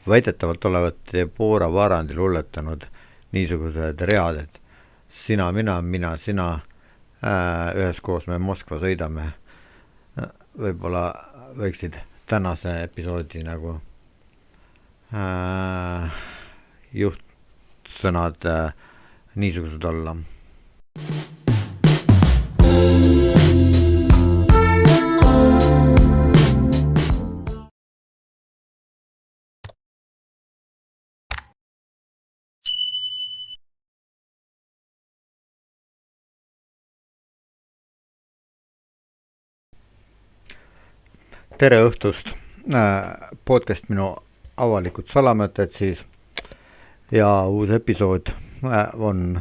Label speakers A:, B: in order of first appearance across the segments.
A: väidetavalt olevat Debora Varandil hulletanud niisugused read, et sina, mina, sina, üheskoos me Moskva sõidame. Võib-olla võiksid tänase episoodi nagu juhtsõnad niisugused olla. Tere õhtust, podcast minu avalikud salamõtted siis ja uus episood on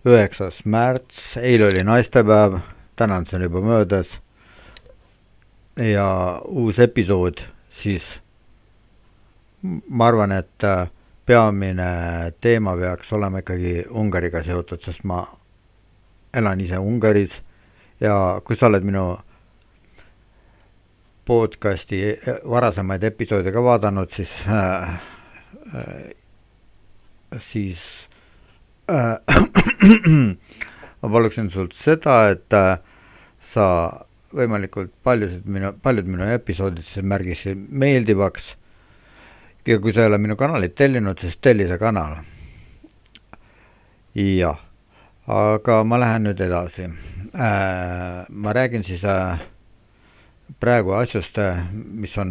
A: 9. märts, eile oli naistepäev, täna on see juba möödas ja uus episood siis ma arvan, et peamine teema peaks olema ikkagi Ungariga seotud, sest ma elan ise Ungaris ja kui sa oled minu podcasti varasemaid episoode ka vaadanud, siis ma paluksin sult seda, et sa võimalikult paljud minu episoodid märgisid meeldivaks ja kui sa ei ole minu kanalit tellinud, siis telli see kanal. Jah, aga ma lähen nüüd edasi. Ma räägin siis praegu asjust, mis on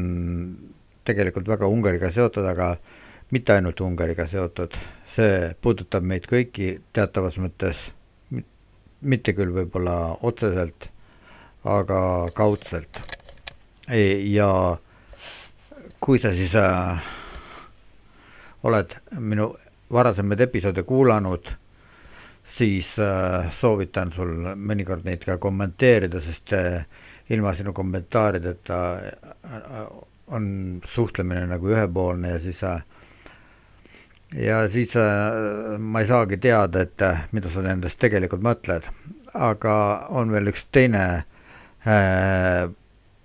A: tegelikult väga Ungariga seotud, aga mitte ainult Ungariga seotud. See puudutab meid kõiki teatavas mõttes, mitte küll võib-olla otseselt, aga kaudselt. Ja kui sa siis oled minu varasemaid episoode kuulanud, siis soovitan sul mõnikord neid ka kommenteerida, sest ilma sinu kommentaarideta on suhtlemine nagu ühepoolne ja siis ma ei saagi teada, et mida sa nendest tegelikult mõtled. Aga on veel üks teine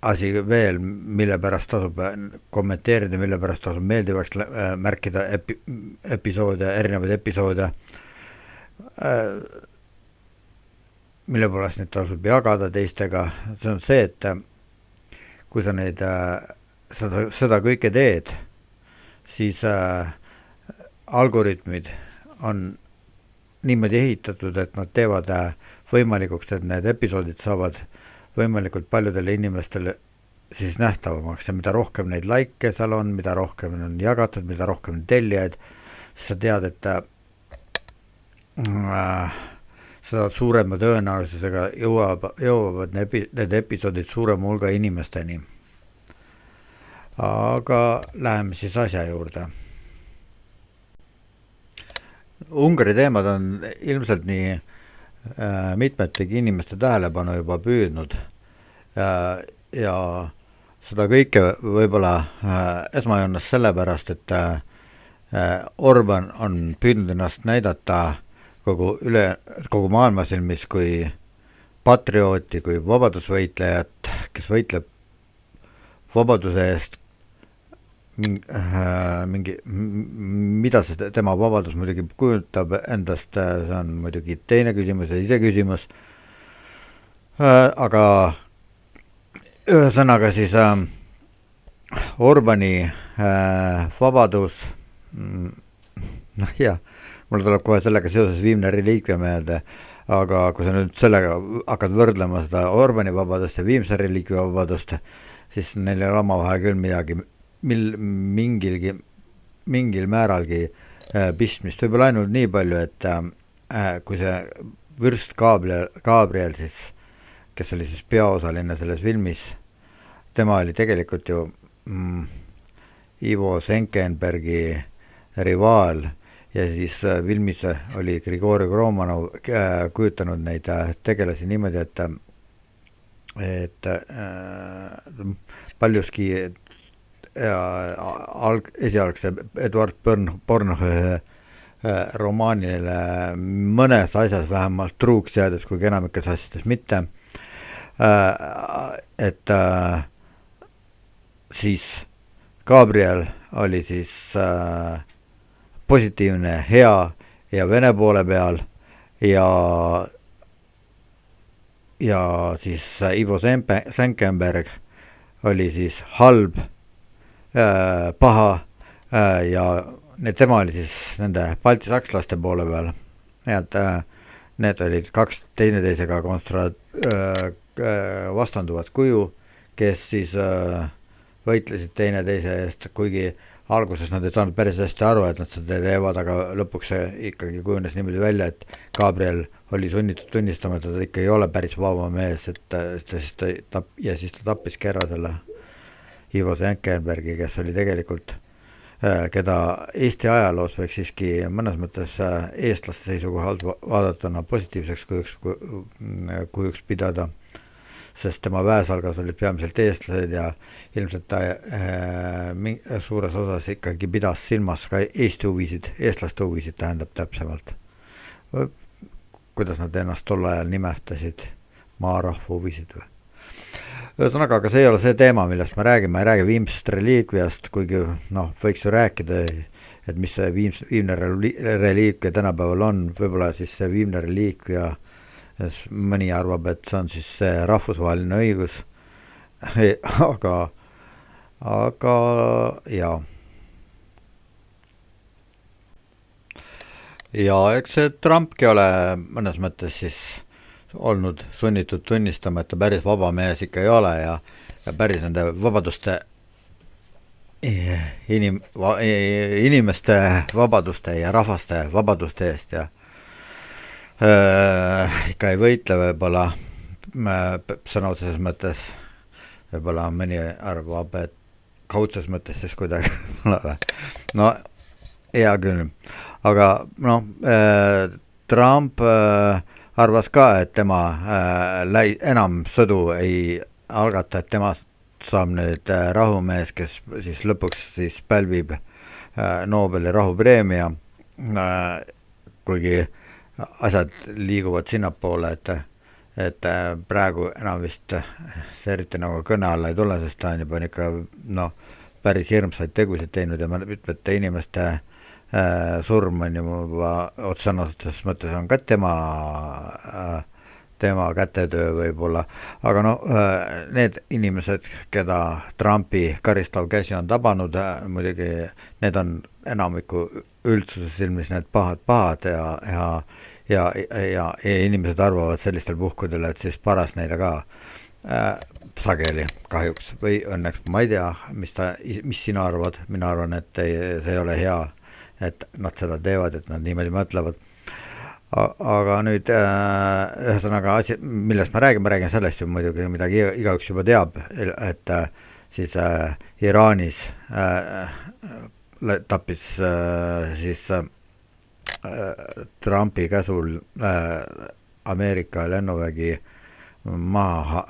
A: asi veel, mille pärast tasub kommenteerida, mille pärast tasub meeldivaks märkida episoode, erinevaid episoode, mille poolest neid tasub jagada teistega. See on see, et kui sa neid, seda kõike teed, siis algoritmid on niimoodi ehitatud, et nad teevad võimalikuks, et need episoodid saavad võimalikult paljudele inimestele siis nähtavamaks ja mida rohkem neid like seal on, mida rohkem on jagatud, mida rohkem tellijaid, siis sa tead, et seda suurema tõenäosusega jõuavad need episoodid suurema hulga inimesteni. Aga läheme siis asja juurde. Ungari teemad on ilmselt nii mitmetegi inimeste tähelepanu juba püüdnud ja seda kõike võib-olla esmajoones sellepärast, et Orban on püüdnud ennast näidata kogu maailma silmis kui patriooti, kui vabadusvõitlejat, kes võitleb vabaduse eest, mida see tema vabadus muidugi kujutab endast, see on muidugi teine küsimus ja iseküsimus, aga ühesõnaga siis Orbani vabadus, jah, mul tuleb kohe sellega seoses viimne reliikvia meelde, aga kui sa nüüd sellega hakkad võrdlema seda Orbani vabadust ja viimse reliikvia vabadust, siis neil ei ole omavahel küll midagi mingil määralgi pistmist. Võib-olla ainult nii palju, et kui see vürst Gabriel siis, kes oli siis peaosaline selles filmis, tema oli tegelikult ju Ivo Senkenbergi rivaal ja siis filmis oli Grigori Romanov kujutanud neid tegelasi niimoodi, et paljuski esialgse Eduard Bornhöhe romaanile mõnes asjas vähemalt truuks jäädes, kui enamikes asjades mitte, et siis Gabriel oli siis positiivne, hea ja Vene poole peal ja siis Ivo Senckenberg oli siis halb, paha ja tema oli siis nende Balti sakslaste poole peal. Et need olid kaks teineteisega vastanduvat kuju, kes siis võitlesid teineteise eest, kuigi alguses nad ei saanud päris hästi aru, et nad seda teevad, aga lõpuks see ikkagi kujunes niimoodi välja, et Gabriel oli sunnitud tunnistama, et ta ikka ei ole päris vaba mees, siis ta tappiski ära selle Ivo Senckenbergi, kes oli tegelikult, keda Eesti ajaloos võiks siiski mõnes mõttes eestlaste seisukohalt vaadatuna positiivseks kujuks pidada, sest tema väesalgas olid peamiselt eestlased ja ilmselt ta suures osas ikkagi pidas silmas ka Eesti huvisid, eestlaste huvisid tähendab täpsemalt. Kuidas nad ennast tol ajal nimetasid, maarahva huvisid või? Ühesõnaga, aga see ei ole see teema, millest ma ei räägi viimsest reliikviast, kuigi võiks ju rääkida, et mis see viimne reliikvia tänapäeval on, võib-olla siis see viimne reliikvia, mõni arvab, et see on siis see rahvusvaheline õigus, aga jaa. Ja eks see Trumpki ole mõnes mõttes siis olnud sunnitud tunnistama, et ta päris vaba mees ikka ei ole ja päris nende vabaduste inimeste vabaduste ja rahvaste vabaduste eest ja ikka ei võitle võib-olla sõna otseses mõttes, võib-olla mõni arvab, et kaudses mõttes siis kuidagi hea küll, aga Trump arvas ka, et tema enam sõdu ei algata, et tema saab nüüd rahumees, kes siis lõpuks siis pälvib Nobeli rahupreemia, kuigi asjad liiguvad sinnapoole, et praegu enam vist see eriti nagu kõne alla ei tule, sest ta on juba ikka päris hirmsaid tegusid teinud ja ma ütlete, inimeste surm on juba otsesõnases mõttes on ka tema kätetöö võib-olla, aga need inimesed, keda Trumpi karistav käsi on tabanud, muidugi need on enamiku üldsuse silmis need pahad ja inimesed arvavad sellistel puhkudel, et siis paras neile ka sageli kahjuks või õnneks, ma ei tea, mis sina arvad, mina arvan, et see ei ole hea, et nad seda teevad, et nad niimoodi mõtlevad. Aga nüüd ühesõnaga asi, millest ma räägin sellest ju muidugi midagi igaüks juba teab, et siis Iraanis tappis siis Trumpi käsul Ameerika lennuvägi maha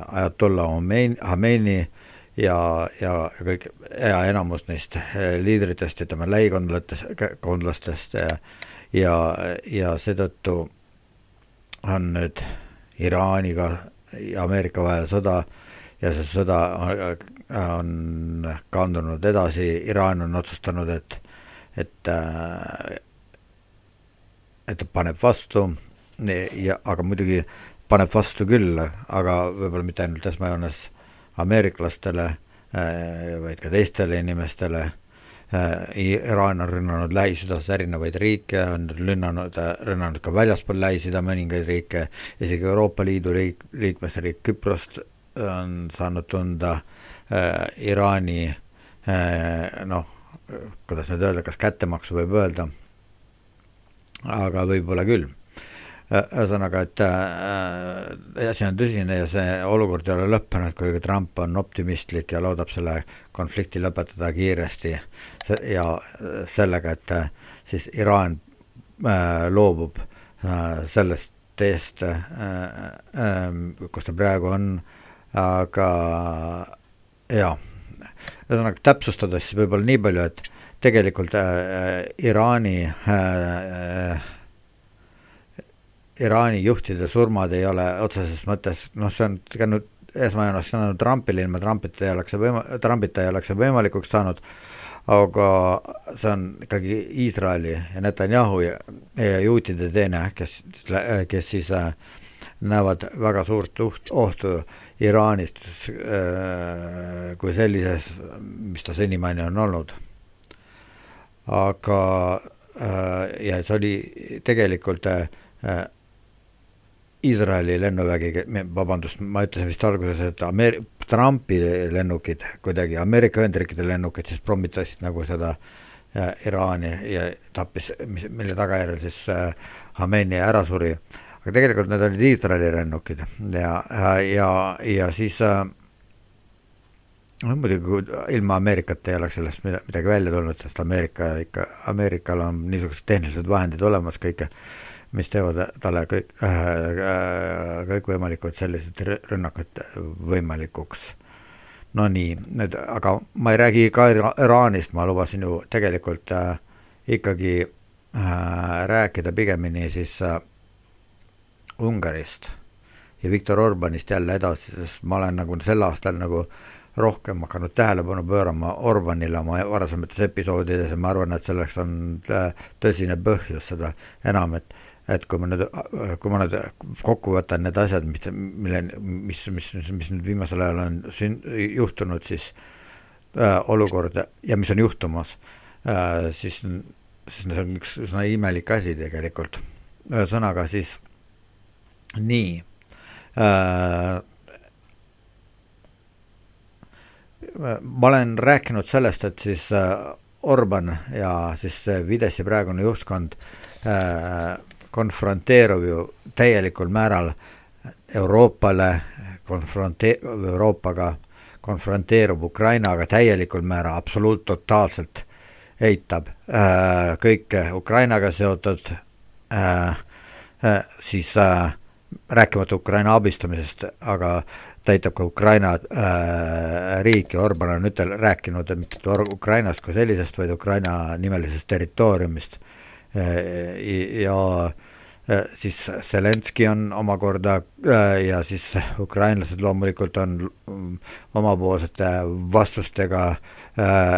A: ajatollah Khomeini ja kõik enamus neist liidritest ja tema lähikondlastest ja seetõttu on nüüd Iraaniga ja Ameerika vahel sõda ja see sõda on kandunud edasi. Iraan on otsustanud, et ta paneb vastu, aga muidugi paneb vastu küll, aga võib-olla mitte ainult esmajoones ameeriklastele, vaid ka teistele inimestele. Iraan on rünnanud Lähis-Idas erinevaid riike, on rünnanud ka väljaspool Lähis-Ida mõningaid riike, isegi Euroopa Liidu liikmesriik Küprost on saanud tunda Iraani, kuidas nüüd öelda, kas kättemaksu võib öelda, aga võib-olla küll. Ühesõnaga, et see on tõsine ja see olukord ei ole lõppenud, kuigi Trump on optimistlik ja loodab selle konflikti lõpetada kiiresti ja sellega, et siis Iraan loobub sellest teest, kus ta praegu on, aga jaa, ühesõnaga täpsustades siis võib-olla nii palju, et tegelikult Iraani juhtide surmad ei ole otseses mõttes, see on esmajoones saanud Trumpile, ilma Trumpita ei oleks võimalikuks saanud, aga see on ikkagi Iisraeli ja Netanyahu ja juutide teene, kes siis näevad väga suurt ohtu Iraanist kui sellises, mis ta senimaani on olnud. Aga ja see oli tegelikult Iisraeli lennuvägi, vabandust, ma ütlesin vist alguses, et Trumpi lennukid, kuidagi Ameerika Ühendriikide lennukid siis prommitasid nagu seda Iraani ja tappis, mille tagajärjel siis Khamenei ära suri. Aga tegelikult need olid Iisraeli lennukid ja siis muidugi ilma Ameerikat ei oleks sellest midagi välja tulnud, sest Ameerikal on niisugused tehnilised vahendid olemas kõike, mis teevad talle kõik võimalikud sellised rünnakud võimalikuks. No nii, nüüd, aga ma ei räägi ka Iraanist, ma lubasin ju tegelikult ikkagi rääkida pigemini siis Ungarist ja Viktor Orbanist jälle edasi, sest ma olen nagu sel aastal nagu rohkem hakanud tähelepanu pöörama Orbanile oma varasemates episoodides ja ma arvan, et selleks on tõsine põhjus seda enam, et kui ma nüüd kokku võtan need asjad, mis nüüd viimasel ajal on juhtunud, siis olukord ja mis on juhtumas, siis see on üks üsna imelik asi tegelikult. Ühesõnaga siis nii. Ma olen rääkinud sellest, et siis Orban ja siis Fideszi praegune juhtkond konfronteerub ju täielikul määral Euroopaga konfronteerub Ukrainaga täielikul määral, totaalselt eitab kõike Ukrainaga seotud, siis rääkimata Ukraina abistamisest, aga ta eitab ka Ukraina riiki. Orban on rääkinud mitte Ukrainast kui sellisest, vaid Ukraina nimelisest territooriumist. Ja siis Zelenski on omakorda ja siis ukrainlased loomulikult on omapoolsete vastustega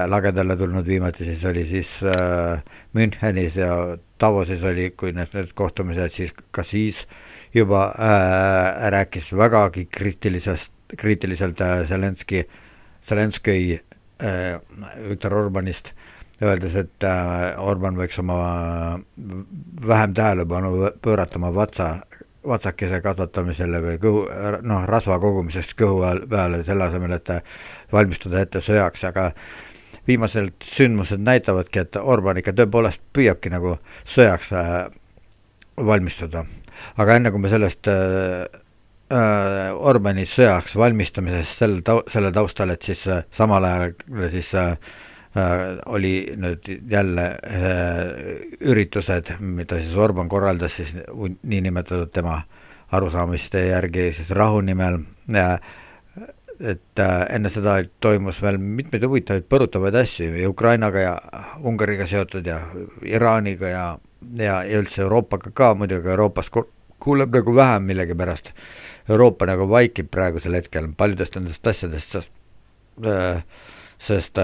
A: lagedale tulnud. Viimati siis oli siis Münchenis ja Davosis oli, kui need kohtumised, siis ka siis juba rääkis vägagi kriitiliselt Zelenski Viktor Orbanist, öeldes, et Orban võiks oma vähem tähelepanu pöörata oma vatsakese kasvatamisele või rasva kogumisest kõhu peale, selle asemel, et valmistuda ette sõjaks, aga viimased sündmused näitavadki, et Orban ikka tõepoolest püüabki nagu sõjaks valmistuda. Aga enne kui me sellest Orbani sõjaks valmistamisest selle taustal, et siis samal ajal siis oli nüüd jälle üritused, mida siis Orban korraldas siis niinimetatud tema arusaamiste järgi siis rahu nimel, et enne seda toimus veel mitmeid huvitavaid põrutavaid asju ja Ukrainaga ja Ungariga seotud ja Iraaniga ja üldse Euroopaga ka, muidugi Euroopas kuuleb nagu vähem millegipärast. Euroopa nagu vaikib praegusel hetkel paljudest nendest asjadest, sest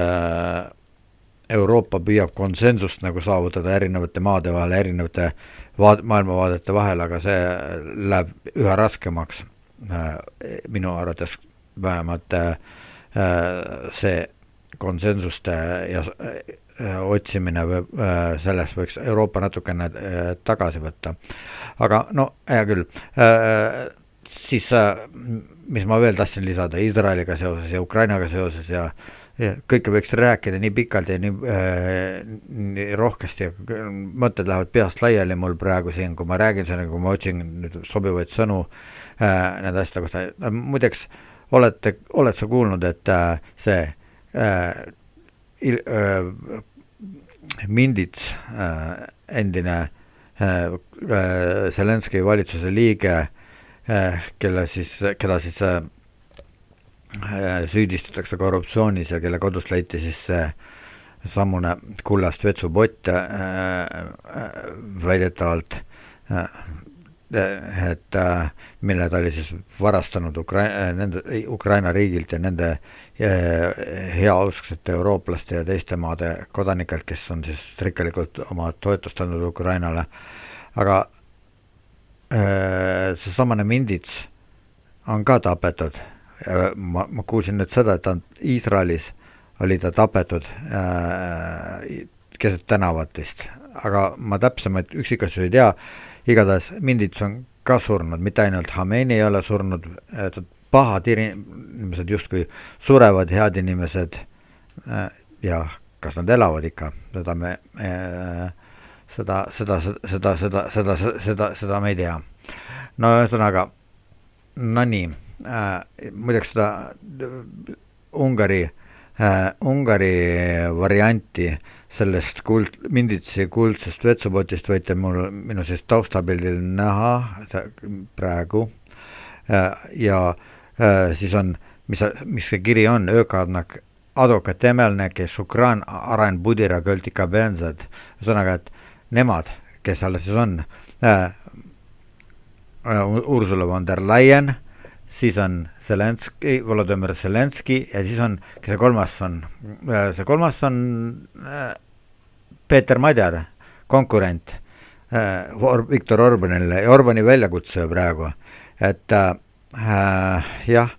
A: Euroopa püüab konsensust nagu saavutada erinevate maade vahel, erinevate maailmavaadete vahel, aga see läheb üha raskemaks minu arvates vähemalt see konsensuste ja otsimine sellest võiks Euroopa natukene tagasi võtta. Aga no, hea küll. Siis, mis ma veel tahtsin lisada Iisraeliga seoses ja Ukrainaga seoses ja kõike võiks rääkida nii pikalt ja nii rohkesti ja mõtted lähevad peast laiali mul praegu siin, kui ma räägin selle, kui ma otsin nüüd sobivaid sõnu need asjade kohta. Muideks, oled sa kuulnud, et see Mindits, endine Zelenski valitsuse liige, keda siis süüdistatakse korruptsioonis ja kelle kodust leiti siis sammune kullast vetsupott väidetavalt, et mille ta oli siis varastanud Ukraina riigilt ja nende heausksete eurooplaste ja teiste maade kodanikelt, kes on siis rikkalikult oma toetust andnud Ukrainale. Aga see samane Mindits on ka tapetud. Ma kuulsin nüüd seda, et Iisraelis oli ta tapetud keset tänavat vist, aga ma täpsemaid üksikasju ei tea. Igatahes Mindits on ka surnud, mitte ainult Hameini ei ole surnud, pahad inimesed justkui surevad, head inimesed ja kas nad elavad ikka, seda me ei tea. No ühesõnaga, no nii, muideks seda Ungari varianti sellest Minditsi kuldsest vetsupotist võite minu siis taustapildil näha praegu ja siis on, mis see kiri on, öökadnak adoka temelne, kes Ukrain arain budira költika benzad, ühesõnaga, et nemad, kes alles siis on Ursula von der Leyen, siis on Zelenski, Volodymyr Zelenski ja siis on, kes see kolmas on Peeter Madjar, konkurent Viktor Orbanile ja Orbani väljakutsuja praegu, et jah,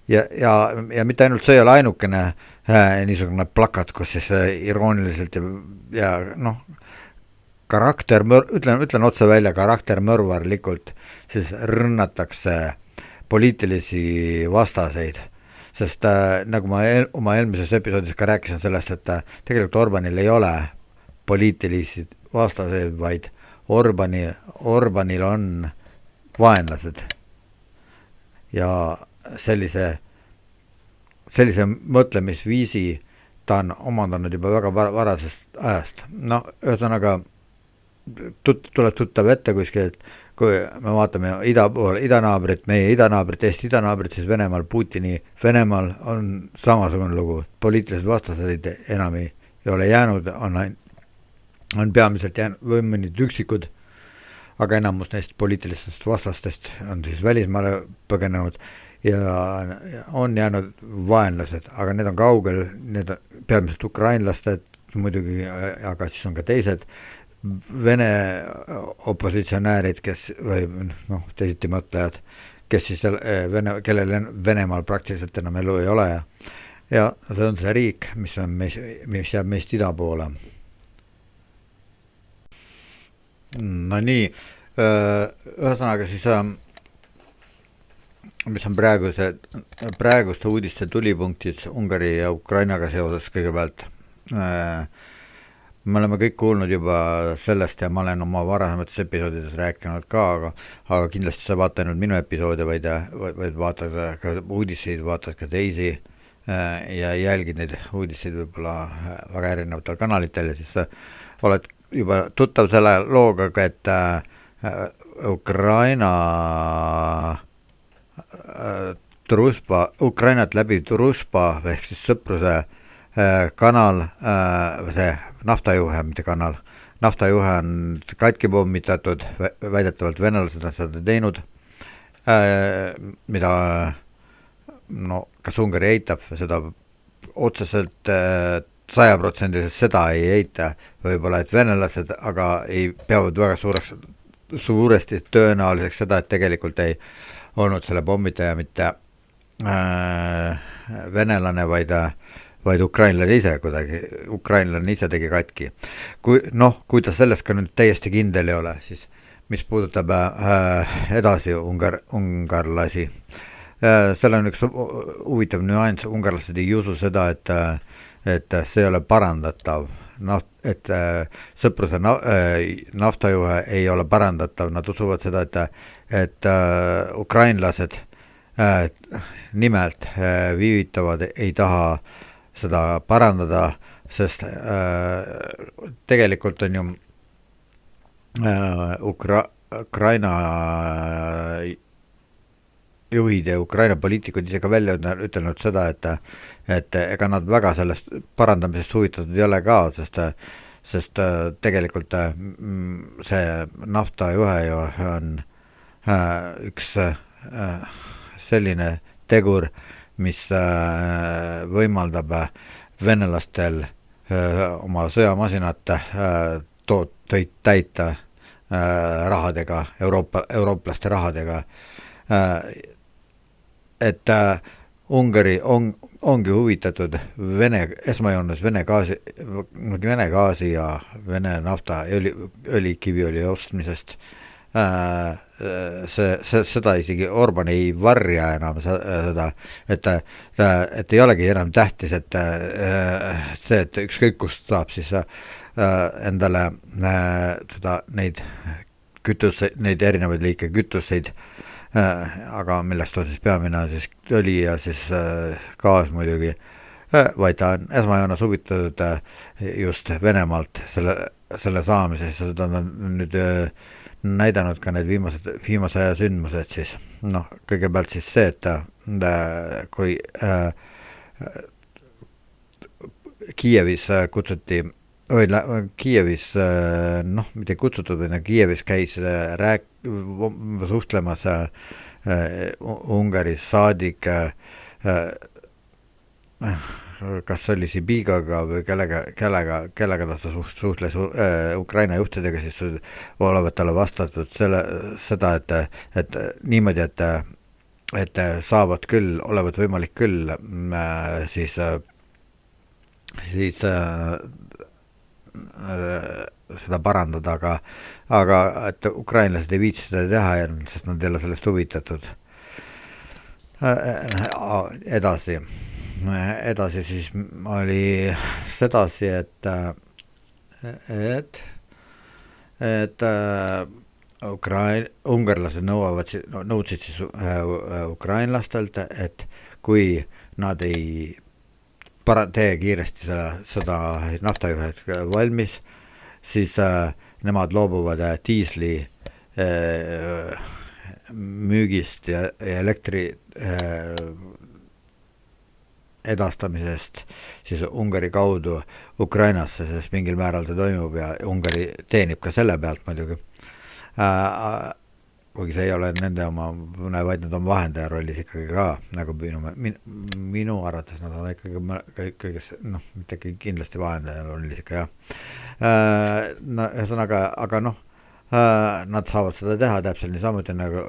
A: ja mitte ainult see ei ole ainukene niisugune plakat, kus siis irooniliselt ja noh, ütlen otse välja, karaktermõrvarlikult siis rünnatakse poliitilisi vastaseid, sest nagu ma oma eelmises episoodis ka rääkisin sellest, et tegelikult Orbanil ei ole poliitilisi vastaseid, vaid Orbanil on vaenlased ja sellise mõtlemisviisi ta on omandanud juba väga varasest ajast. No ühesõnaga tuleb tuttav ette kuskilt, kui me vaatame idanaabrit, meie idanaabrit, Eesti idanaabrit, siis Venemaal on samasugune lugu. Poliitilised vastaseid enam ei ole jäänud, on peamiselt jäänud või mõnid üksikud, aga enamus neist poliitilistest vastastest on siis välismaale põgenenud ja on jäänud vaenlased, aga need on kaugel, need on peamiselt ukrainlased muidugi, aga siis on ka teised Vene opositsionäärid, kes või noh, teisiti mõtlejad, kes siis kellel Venemaal praktiliselt enam elu ei ole ja see on see riik, mis jääb meist ida poole. No nii, ühesõnaga siis mis on praeguste uudiste tulipunktid Ungari ja Ukrainaga seoses kõigepealt. Me oleme kõik kuulnud juba sellest ja ma olen oma varasemates episoodides rääkinud ka, aga kindlasti sa vaata ainult minu episoode, vaid vaatad ka uudiseid, vaatad ka teisi ja jälgid neid uudiseid võib-olla väga erinevatel kanalitel ja siis oled juba tuttav selle looga, et Ukrainat läbi Druspa ehk siis sõpruse kanal, see naftajuhe, mitte kanal, naftajuhe on katki pommitatud, väidetavalt venelased on seda teinud, mida no kas Ungari eitab, seda otseselt 100% seda ei eita, võib-olla et venelased, aga ei peavad väga suuresti tõenäoliseks seda, et tegelikult ei olnud selle pommitaja mitte venelane, vaid ukrainlane ise kuidagi, ukrainlane ise tegi katki. Kui ta sellest ka nüüd täiesti kindel ei ole, siis mis puudutab edasi ungarlasi, seal on üks huvitav nüanss, ungarlased ei usu seda, et see ei ole parandatav, et sõpruse naftajuhe ei ole parandatav, nad usuvad seda, et ukrainlased nimelt viivitavad, ei taha seda parandada, sest tegelikult on ju Ukraina juhid ja Ukraina poliitikud ise ka välja ütelnud seda, et ega nad väga sellest parandamisest huvitatud ei ole ka, sest tegelikult see naftajuhe ju on üks selline tegur, mis võimaldab venelastel oma sõjamasinat tooteid täita rahadega, eurooplaste rahadega. Et Ungari ongi huvitatud esmajoones Vene gaasi ja Vene nafta õlikiviõli ostmisest. Seda isegi Orban ei varja enam seda, et ei olegi enam tähtis, et see, et ükskõik kust saab siis endale neid erinevaid liike kütuseid, aga millest on siis peamine on siis õli ja siis gaas muidugi, vaid ta on esmajoones huvitatud just Venemaalt selle saamises, seda on nüüd näidanud ka need viimase aja sündmused siis. Kõigepealt siis see, et kui Kiievis kutsuti Kiievis, mitte kutsutud, või Kiievis käis suhtlemas Ungaris saadik, kas oli Sibigaga või kellega ta suhtles Ukraina juhtidega, siis olevat talle vastatud seda, et niimoodi, et saavad küll, olevat võimalik küll siis seda parandada, aga et ukrainlased ei viitsi seda teha, sest nad ei ole sellest huvitatud. Edasi siis oli sedasi, et ungarlased nõudsid siis ukrainlastelt, et kui nad ei tee kiiresti seda naftajuhet valmis, siis nemad loobuvad diisli müügist ja elektri edastamisest siis Ungari kaudu Ukrainasse, sest mingil määral see toimub ja Ungari teenib ka selle pealt muidugi. Kuigi see ei ole nende oma, vaid nad on vahendaja rollis ikkagi ka, nagu minu arvates nad on ikkagi kõiges, mitte kindlasti vahendaja rollis ikka, jah. Ühesõnaga, aga nad saavad seda teha täpselt niisamuti, nagu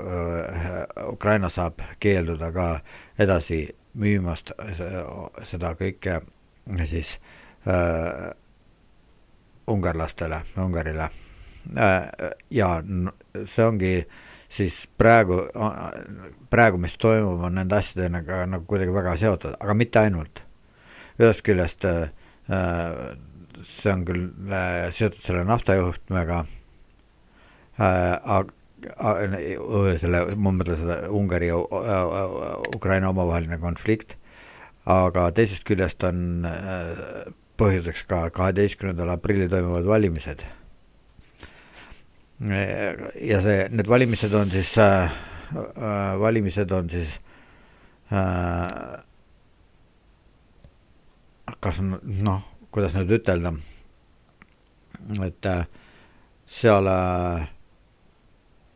A: Ukraina saab keelduda ka edasi müümast seda kõike siis Ungarile. Ja see ongi siis praegu, mis toimub, on nende asjadega nagu kuidagi väga seotud, aga mitte ainult. Ühest küljest see on küll seotud selle naftajuhtmega, ma mõtlen seda Ungari ja Ukraina omavaheline konflikt, aga teisest küljest on põhjuseks ka 12. aprillil toimuvad valimised. Ja need valimised on siis kas kuidas nüüd ütelda, et seal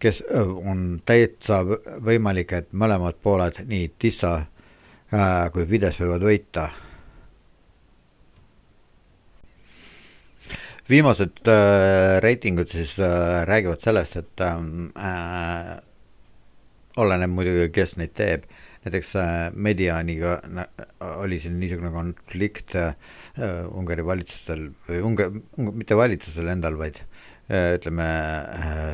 A: kes on täitsa võimalik, et mõlemad pooled, nii Tissa kui Fidesz võivad võita. Viimased reitingud siis räägivad sellest, et oleneb muidugi, kes neid teeb. Näiteks Medianiga oli siin niisugune konflikt Ungari valitsusel, või mitte valitsusel endal, vaid ütleme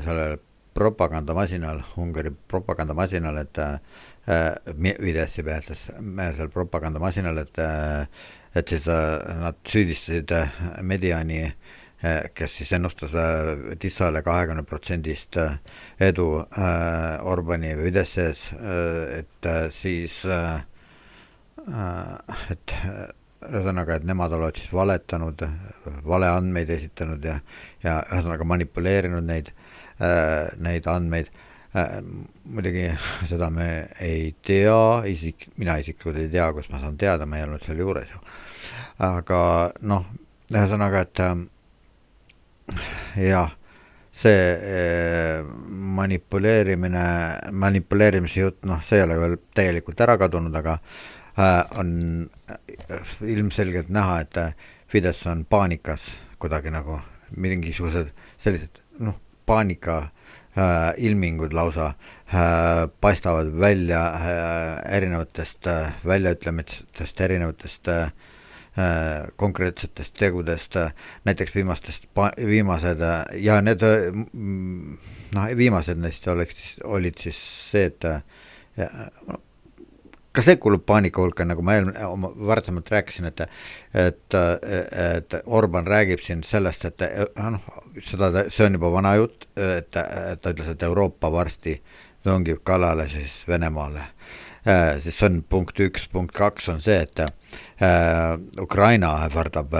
A: sellel propagandamasinal, Ungari propagandamasinal, et Fideszi meelsel propagandamasinal, et siis nad süüdistasid Mediani, kes siis ennustas Tissale 20% edu Orbani või Fideszes, et siis et ühesõnaga, et nemad olevad siis valetanud, valeandmeid esitanud ja ühesõnaga manipuleerinud neid andmeid. Muidugi seda me ei tea, mina isiklikult ei tea, kus ma saan teada, ma ei olnud seal juures ju. Aga ühesõnaga, et jah, see manipuleerimise jutt, noh, see ei ole veel täielikult ära kadunud, aga on ilmselgelt näha, et Fides on paanikas kuidagi nagu mingisugused sellised, noh, paanika ilmingud lausa paistavad välja erinevatest väljaütlemistest, erinevatest konkreetsetest tegudest, näiteks viimased ja need viimased neist olid siis see, et ka see kuulub paanika hulka, nagu ma varsemalt rääkisin, et Orban räägib siin sellest, et see on juba vana jutt, et ta ütles, et Euroopa varsti tungib kallale siis Venemaale. Siis see on punkt 1, punkt 2 on see, et Ukraina ähvardab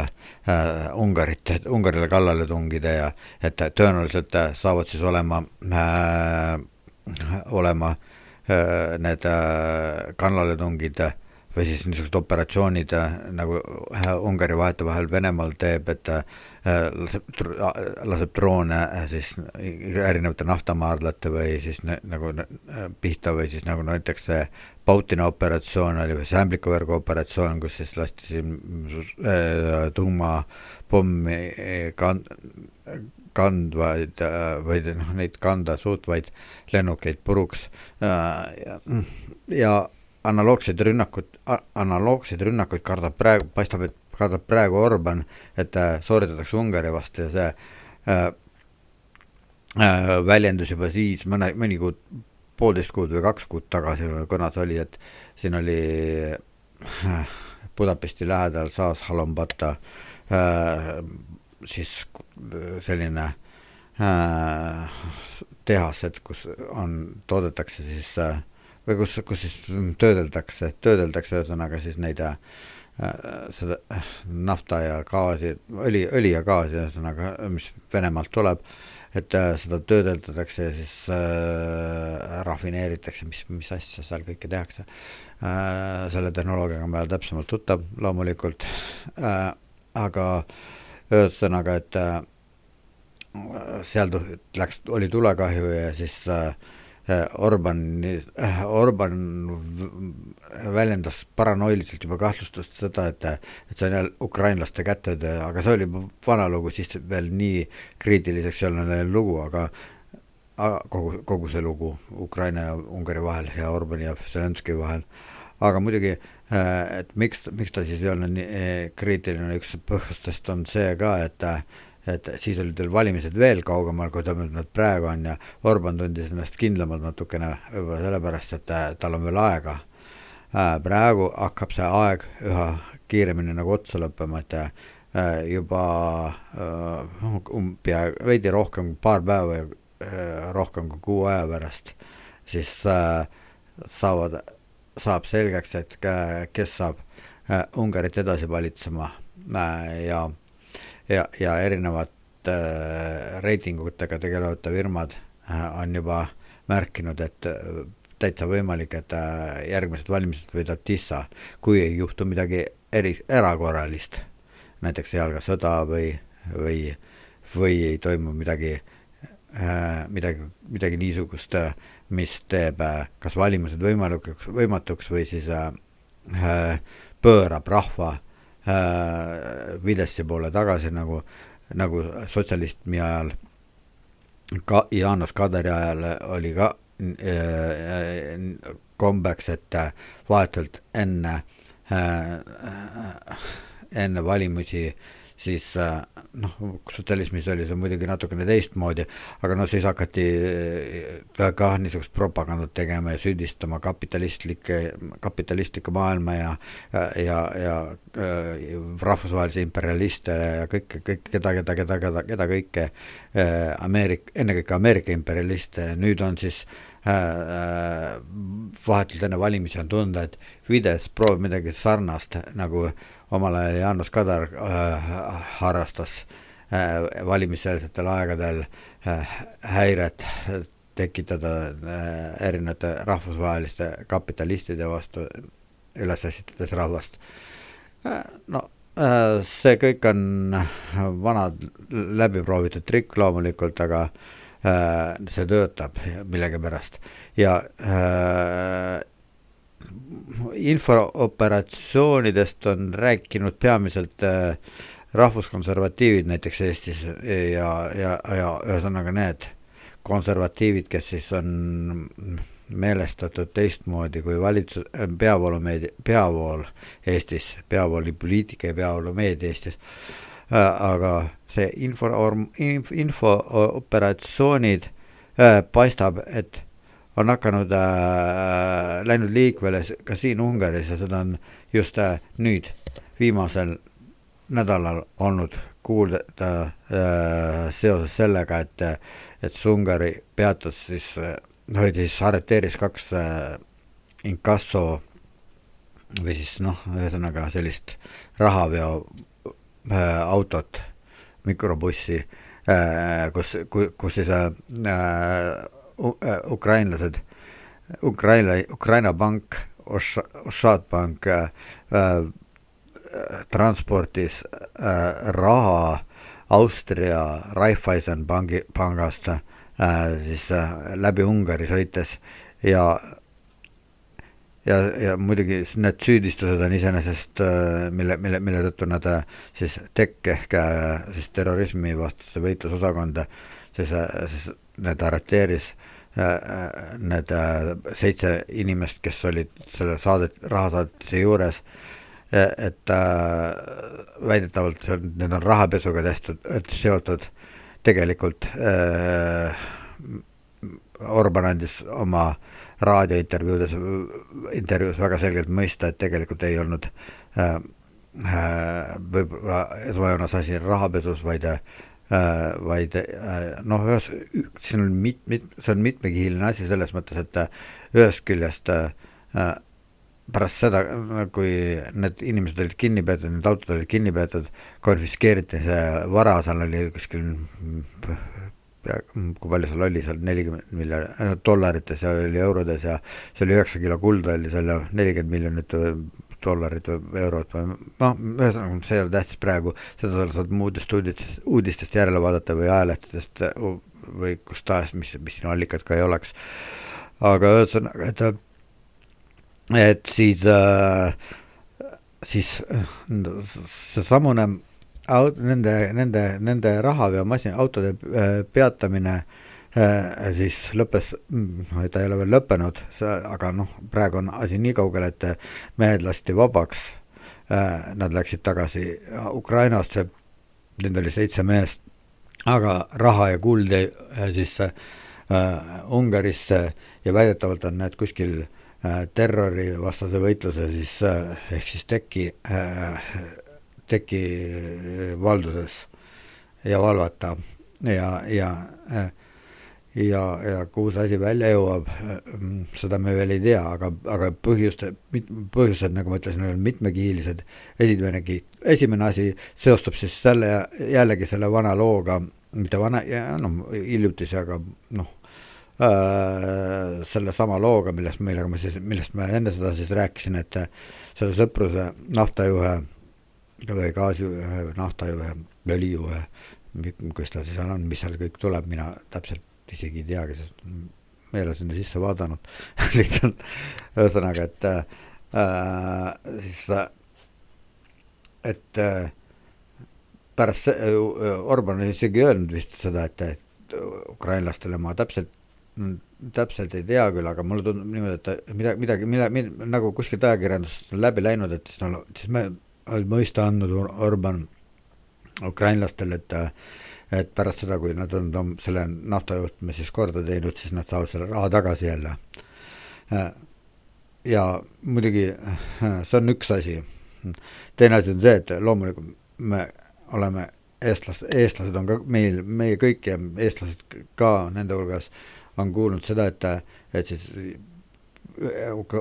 A: Ungarile kallale tungida ja et tõenäoliselt saavad siis olema need kannaletungid või siis niisugused operatsioonid, nagu Ungari vahetevahel Venemaal teeb, et laseb droone siis erinevate naftamaardlate või siis nagu pihta või siis nagu näiteks see Pautina operatsioon oli või Sämblikovergu operatsioon, kus siis lasti siin tuumapommi kandvaid või neid kanda suutvaid lennukeid puruks ja analoogseid rünnakuid kardab praegu Orban, et sooritatakse Ungari vastu ja see väljendus juba siis mõni kuud, 1,5 kuud või 2 kuud tagasi kõnas oli, et siin oli Budapesti lähedal Saas-Halombata siis selline tehas, et kus toodetakse siis või kus siis töödeldakse ühesõnaga siis neid seda nafta ja gaasi, õli ja gaasi ühesõnaga, mis Venemaalt tuleb, et seda töödeldatakse ja siis rafineeritakse, mis asja seal kõike tehakse. Selle tehnoloogiaga on veel täpsemalt tuttav loomulikult, aga ühesõnaga, et seal oli tulekahju ja siis Orban väljendas paranoiliselt juba kahtlustust seda, et see on jälle ukrainlaste kätted, aga see oli vana lugu, siis veel nii kriitiliseks ei olnud lugu, aga kogu see lugu Ukraina ja Ungari vahel ja Orbani ja Zelenski vahel. Aga muidugi, et miks ta siis ei olnud nii kriitiline, üks põhjustest on see ka, et siis olid veel valimised veel kaugemal, kui ta nüüd praegu on ja Orban tundis ennast kindlamalt natukene, võib-olla sellepärast, et tal on veel aega. Praegu hakkab see aeg üha kiiremini nagu otsa lõppema, et juba veidi rohkem kui paar päeva ja rohkem kui 6 aja pärast, siis saab selgeks, et kes saab Ungarit edasi valitsema ja erinevad reitingutega tegelevate firmad on juba märkinud, et täitsa võimalik, et järgmised valimised võidab Tissa, kui ei juhtu midagi erakorralist, näiteks jalgasõda või ei toimu midagi niisugust, mis teeb kas valimised võimatuks või siis pöörab rahva Fideszi poole tagasi, nagu sotsialismi ajal János Kadari ajal oli ka kombeks, et vahetult enne valimisi siis sotsialismis oli see muidugi natukene teistmoodi, aga siis hakati ka niisugust propagandat tegema ja süüdistama kapitalistliku maailma ja rahvusvahelisi imperialiste ja keda kõike ennekõike Ameerika imperialiste. Nüüd on siis vahetult enne valimisi on tunda, et Fidesz proovib midagi sarnast, nagu omal ajal János Kadar harrastas valimiseelsetel aegadel häiret tekitada erinevate rahvusvaheliste kapitalistide vastu üles esitades rahvast. see kõik on vanad läbiproovitud trikk loomulikult, aga see töötab millegipärast ja infooperatsioonidest on rääkinud peamiselt rahvuskonservatiivid näiteks Eestis ja ühesõnaga need konservatiivid, kes siis on meelestatud teistmoodi kui valitsus, peavool Eestis, peavooli poliitika ja peavoolumeedia Eestis, aga see infooperatsioonid paistab, et on hakanud läinud liikvele ka siin Ungaris ja seda on just nüüd viimasel nädalal olnud kuulda seoses sellega, et Ungari peatas siis, arreteeris 2 inkasso või siis ühesõnaga sellist rahaveo autot, mikrobussi, kus siis Ukraina pank, Ošad pank transportis raha Austria Raiffeisen pangast siis läbi Ungari sõites ja muidugi need süüdistused on iseenesest, mille tõttu nad siis TEK ehk siis terrorismi vastase võitlusosakonda siis need arreteeris need 7 inimest, kes olid selle rahasaadetise juures, et väidetavalt need on rahapesuga tehtud, et seotud tegelikult Orban andis oma raadiointervjuus väga selgelt mõista, et tegelikult ei olnud võib-olla esmajoones asi rahapesus, vaid see on mitmekihiline asi selles mõttes, et ühest küljest pärast seda, kui need inimesed olid kinni peetud, need autod olid kinni peetud, konfiskeeriti see vara, seal oli kuskil kui palju seal oli, seal 40 miljonit dollarites ja oli eurodes ja see oli 9 kilo kulda, oli seal 40 miljonit dollarit või eurot või ühesõnaga see ei ole tähtis praegu, seda saad muudest uudistest järele vaadata või ajalehtedest või kus tahes, mis sinu allikad ka ei oleks, aga ühesõnaga, et siis see samune nende rahaveomasina autode peatamine siis lõppes, ta ei ole veel lõppenud, aga praegu on asi nii kaugel, et mehed lasti vabaks, nad läksid tagasi Ukrainasse, need oli 7 meest, aga raha ja kuld jäi siis Ungarisse ja väidetavalt on need kuskil terrorivastase võitluse siis ehk siis teki valduses ja valvata ja kuhu see asi välja jõuab, seda me veel ei tea, aga põhjused, nagu ma ütlesin, on mitmekihilised. Esimene asi seostub siis jällegi selle vana looga, mitte vana, hiljutisi, aga selle sama looga, millest ma enne seda siis rääkisin, et selle Sõpruse naftajuhe või gaasijuhe, naftajuhe, õlijuhe, kus ta siis on, mis seal kõik tuleb, mina täpselt isegi ei teagi, sest ma ei ole sinna sisse vaadanud lihtsalt ühesõnaga, et pärast Orban on isegi öelnud vist seda, et ukrainlastele ma täpselt ei tea küll, aga mulle tundub niimoodi, et midagi nagu kuskilt ajakirjandusest on läbi läinud, et siis me mõista andnud Orban ukrainlastele, et pärast seda, kui nad on selle naftajuhtme siis korda teinud, siis nad saavad selle raha tagasi jälle. Ja muidugi see on üks asi. Teine asi on see, et loomulikult me oleme eestlased on ka meie kõik ja eestlased ka nende hulgas on kuulnud seda, et siis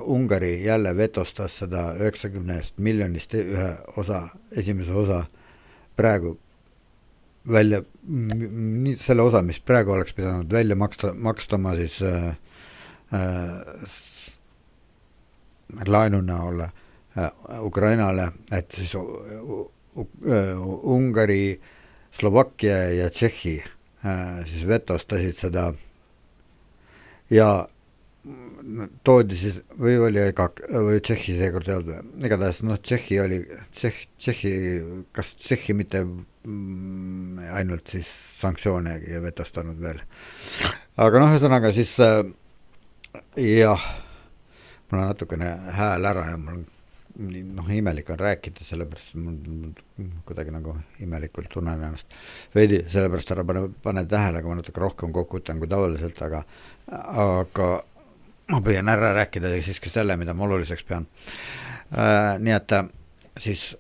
A: Ungari jälle vetostas seda 90 miljonist ühe osa, esimese osa praegu välja, selle osa, mis praegu oleks pidanud välja makstama siis laenu näol Ukrainale, et siis Ungari, Slovakkia ja Tšehhi siis vetostasid seda ja toodi siis või oli või Tšehhi seekord ei olnud, igatahes Tšehhi, kas Tšehhi mitte ainult siis sanktsioone ei vetostanud veel, aga ühesõnaga siis jah, mul on natukene hääl ära ja mul on imelik on rääkida, sellepärast mul kuidagi nagu imelikult tunnen ennast veidi, sellepärast ära pane tähele, aga ma natuke rohkem kokutan kui tavaliselt, aga ma püüan ära rääkida siiski selle, mida ma oluliseks pean. Nii et siis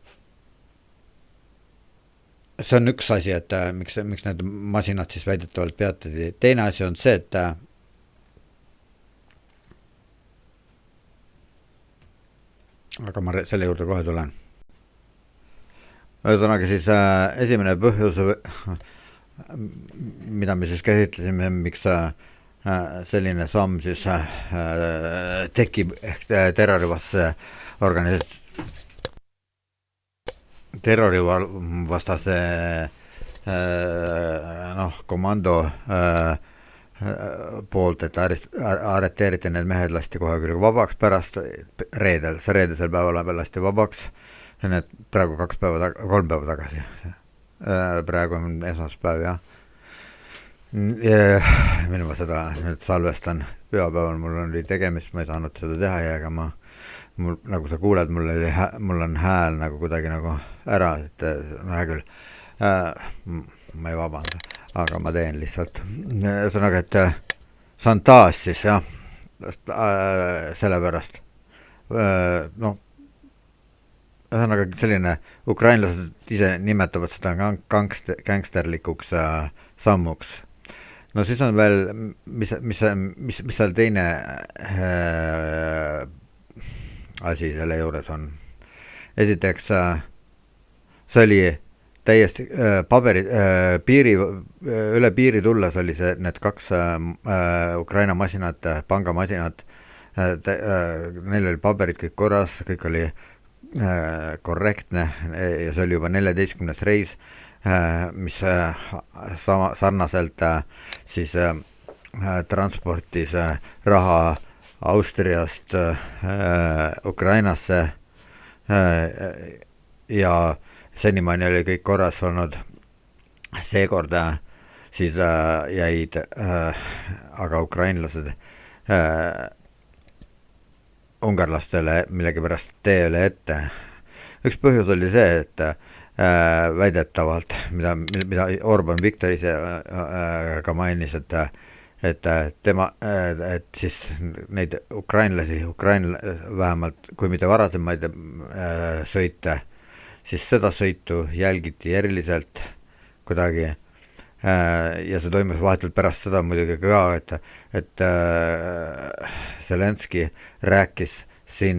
A: see on üks asi, et miks need masinad siis väidetavalt peatati. Teine asi on see, et aga ma selle juurde kohe tulen. Ühesõnaga siis esimene põhjus, mida me siis käsitlesime, miks selline samm siis tekib ehk terrorivastase komando poolt, et arreteeriti need mehed, lasti kohe küll vabaks pärast reedesel päeval lasti vabaks, need praegu 3 päeva tagasi, praegu on esmaspäev, jah. Minu ma seda nüüd salvestan pühapäeval, mul oli tegemist, ma ei saanud seda teha ja ega mul, nagu sa kuuled, mul on hääl nagu kuidagi nagu ära, et hea küll, ma ei vabanda, aga ma teen lihtsalt. Ühesõnaga, et see on taas siis jah, sellepärast ühesõnaga selline, ukrainlased ise nimetavad seda gangsterlikuks sammuks. No siis on veel, mis seal teine asi selle juures on. Esiteks, see oli täiesti üle piiri tulles oli see, need 2 Ukraina masinad, pangamasinad, neil oli paberid kõik korras, kõik oli korrektne ja see oli juba 14. reis, mis sarnaselt siis transportis raha Austriast Ukrainasse ja senimaani oli kõik korras olnud. Seekord siis jäid aga ukrainlased ungarlastele millegipärast teele ette. Üks põhjus oli see, et väidetavalt, mida Orban Viktor ise ka mainis, et siis neid ukrainlasi, vähemalt kui mitte varasemaid sõite, siis seda sõitu jälgiti eriliselt kuidagi ja see toimus vahetult pärast seda muidugi ka, et Zelenski rääkis siin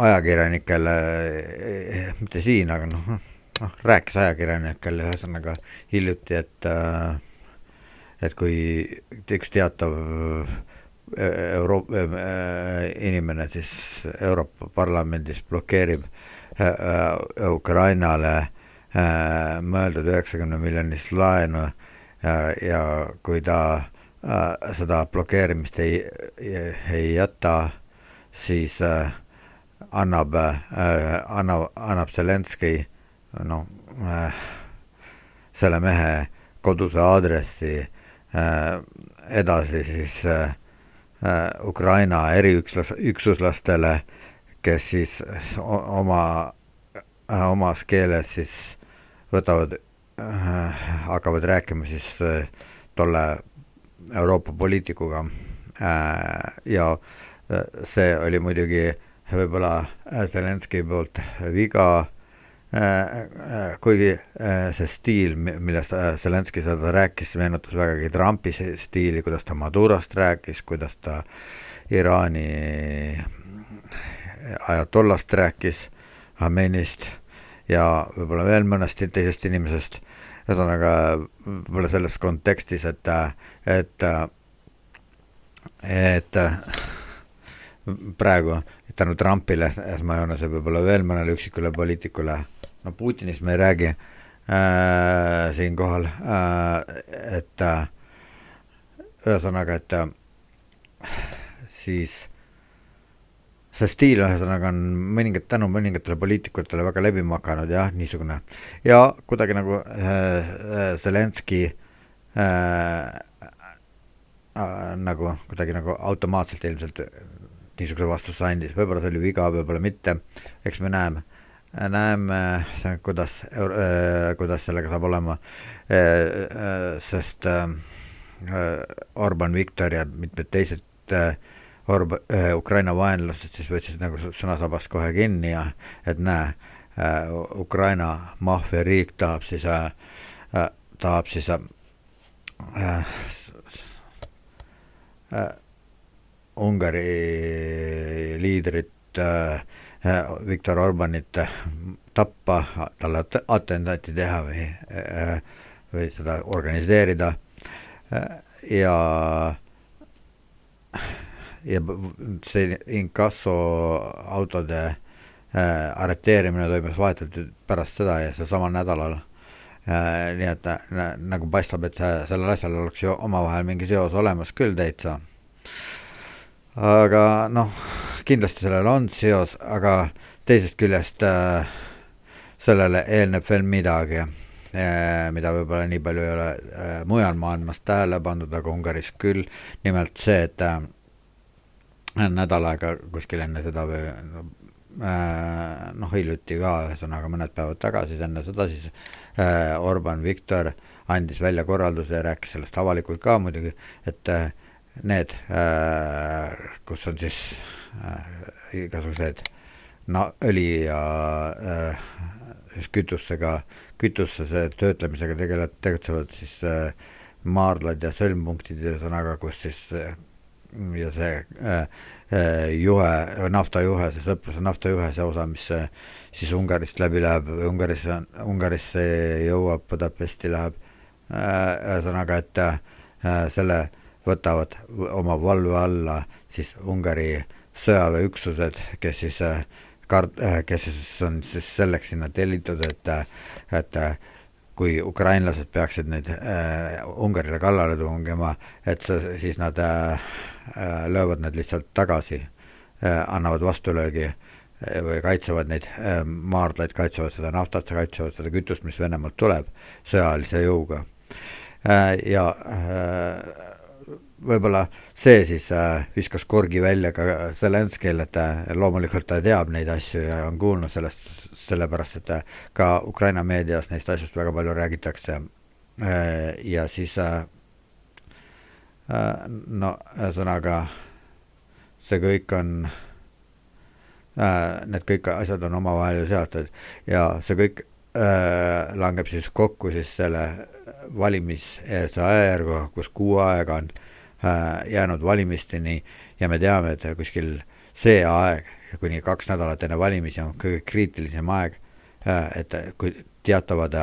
A: ajakirjanikele, mitte siin, aga rääkis ajakirjanikele ühesõnaga hiljuti, et kui üks teatav inimene siis Euroopa Parlamendis blokeerib Ukrainale mõeldud 90 miljonist laenu ja kui ta seda blokeerimist ei jäta, siis annab Zelenski selle mehe koduse aadressi edasi siis Ukraina eriüksuslastele, kes siis omas keeles siis hakkavad rääkima siis tolle Euroopa poliitikuga ja see oli muidugi võib-olla Zelenski poolt viga, kuigi see stiil, millest Zelenski seda rääkis, meenutas vägagi Trumpi stiili, kuidas ta Madurost rääkis, kuidas ta Iraani ajatollast rääkis, Hamenist ja võib-olla veel mõnest teisest inimesest. Ühesõnaga võib-olla selles kontekstis, et praegu tänu Trumpile, esmajoones võib-olla veel mõnele üksikule poliitikule, no Putinist me ei räägi siinkohal, et ühesõnaga, et siis see stiil ühesõnaga on tänu mõningatele poliitikutele väga levima hakanud, jah, niisugune. Ja kuidagi nagu Zelenski nagu kuidagi nagu automaatselt ilmselt niisuguse vastuse andis, võib-olla see oli viga, võib-olla mitte, eks me näeme, kuidas sellega saab olema, sest Orban Viktor ja mitmed teised Ukraina vaenlased siis võtsid nagu sõnasabast kohe kinni ja et näe, Ukraina maffia riik tahab siis Ungari liidrit Viktor Orbanit tappa, talle atentaati teha või seda organiseerida ja see inkasso autode arreteerimine toimus vahetult pärast seda ja see samal nädalal. Nii et nagu paistab, et sellel asjal oleks ju omavahel mingi seos olemas küll täitsa. Aga noh, kindlasti sellel on seos, aga teisest küljest sellele eelneb veel midagi, mida võib-olla nii palju ei ole mujal maailmas tähele pandud, aga Ungaris küll. Nimelt see, et nädal aega kuskil enne seda või hiljuti ka, ühesõnaga mõned päevad tagasi enne seda siis Orban Viktor andis välja korralduse ja rääkis sellest avalikult ka muidugi, et need, kus on siis igasugused õli ja kütuse töötlemisega tegutsevad siis maardlad ja sõlmpunktid ja sõnaga, kus siis ja see naftajuhe, see sõpruse naftajuhe, see osa, mis siis Ungarist läbi läheb, Ungarisse jõuab, Budapesti läheb, sõnaga, et selle võtavad oma valve alla siis Ungari sõjaväeüksused, kes siis on siis selleks sinna tellitud, et kui ukrainlased peaksid nüüd Ungarile kallale tungima, et siis nad löövad need lihtsalt tagasi, annavad vastulöögi või kaitsevad neid maardlaid, kaitsevad seda naftat, kaitsevad seda kütust, mis Venemaalt tuleb sõjalise jõuga. Ja võib-olla see siis viskas korgi välja ka Zelenskil, et loomulikult ta teab neid asju ja on kuulnud sellest, sellepärast, et ka Ukraina meedias neist asjust väga palju räägitakse. Ja siis ühesõnaga see kõik on, need kõik asjad on omavahel seotud ja see kõik langeb siis kokku siis selle valimiseelse ajajärguga, kus 6 aega on jäänud valimisteni ja me teame, et kuskil see aeg, kuni 2 nädalat enne valimisi on kõige kriitilisem aeg, et kui teatavad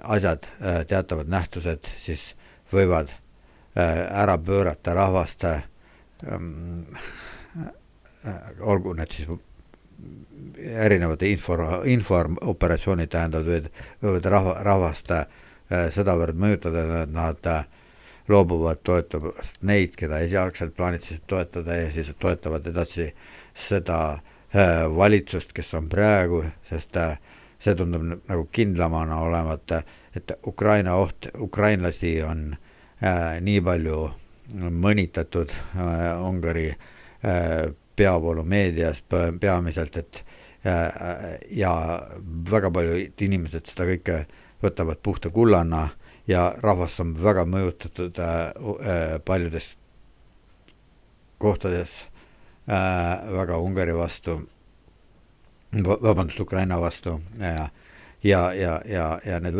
A: asjad, teatavad nähtused, siis võivad ära pöörata rahvast, olgu need siis erinevate infooperatsioonid võivad rahvast sedavõrd mõjutada, et nad loobuvad toetamast neid, keda esialgselt plaanitasid toetada ja siis toetavad edasi seda valitsust, kes on praegu, sest see tundub nagu kindlamana olema, et ukrainlasi on nii palju mõnitatud Ungari peavoolumeedias peamiselt, et ja väga palju inimesed seda kõike võtavad puhta kullana ja rahvas on väga mõjutatud paljudes kohtades väga Ungari vastu, Ukraina vastu ja need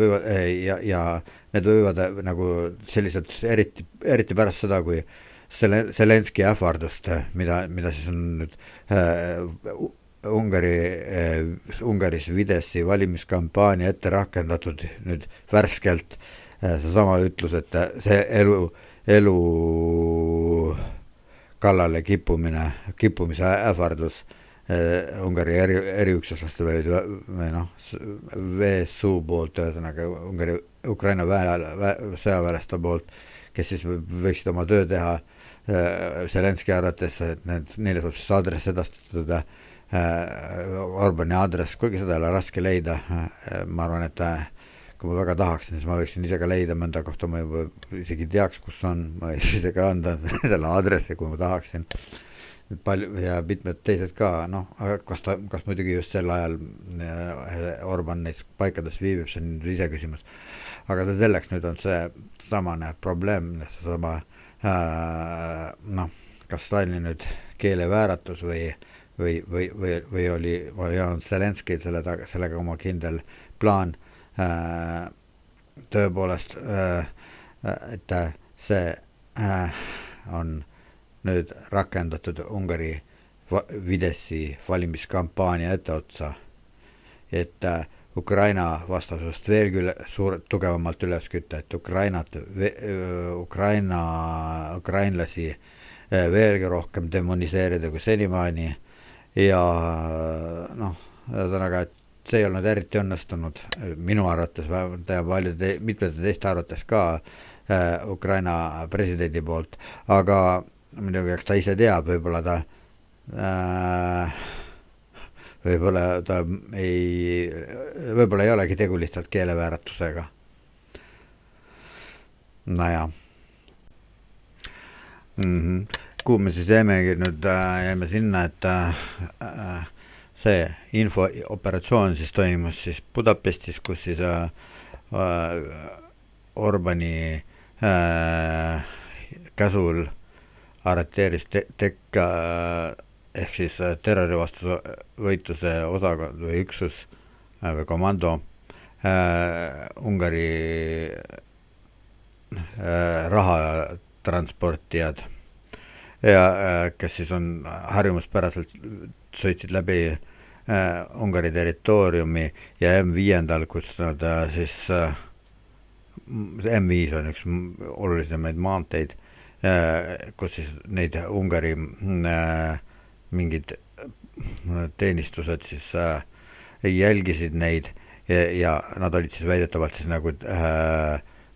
A: võivad nagu sellised eriti pärast seda, kui Zelenski ähvardust, mida siis on nüüd Ungaris Fideszi valimiskampaania ette rakendatud nüüd värskelt, see sama ütlus, et see elu kallale kippumise ähvardus Ungari eriüksuslaste või VSU poolt, ühesõnaga Ukraina sõjaväelaste poolt, kes siis võiksid oma töö teha. Zelenski arvates, et neile saab siis aadress edastatud Orbani aadress, kuigi seda ei ole raske leida. Ma arvan, et kui ma väga tahaksin, siis ma võiksin ise ka leida mõnda kohta, ma juba isegi teaks, kus on, ma võiks ise ka anda selle aadressi, kui ma tahaksin. Palju ja mitmed teised ka, kas muidugi just sel ajal Orban neis paikades viibib, see on nüüd ise küsimus. Aga see selleks nüüd on see samane probleem, seesama kas Stalini nüüd keelevääratus või on Zelenski sellega oma kindel plaan tõepoolest, et see on nüüd rakendatud Ungari Fideszi valimiskampaania etteotsa, et Ukraina vastasust veelgi tugevamalt üles kütta, et ukrainlasi veelgi rohkem demoniseerida kui senimaani ja ühesõnaga, et see ei olnud eriti õnnestunud minu arvates ja mitmete teiste arvates ka Ukraina presidendi poolt, aga muidugi, eks ta ise teab, võib-olla ei olegi tegu lihtsalt keelevääratusega. Naja. Kuhu me siis jääme sinna, et see infooperatsioon siis toimus siis Budapestis, kus siis Orbani käsul arreteeris tekka ehk siis terrorivastase võitluse osakond või üksus või komando Ungari rahatransportijad ja kes siis on harjumuspäraselt sõitsid läbi Ungari territooriumi ja M5, kus nad siis M5 on üks olulisemaid maanteid, kus siis neid Ungari mingid teenistused siis jälgisid neid ja nad olid siis väidetavalt siis nagu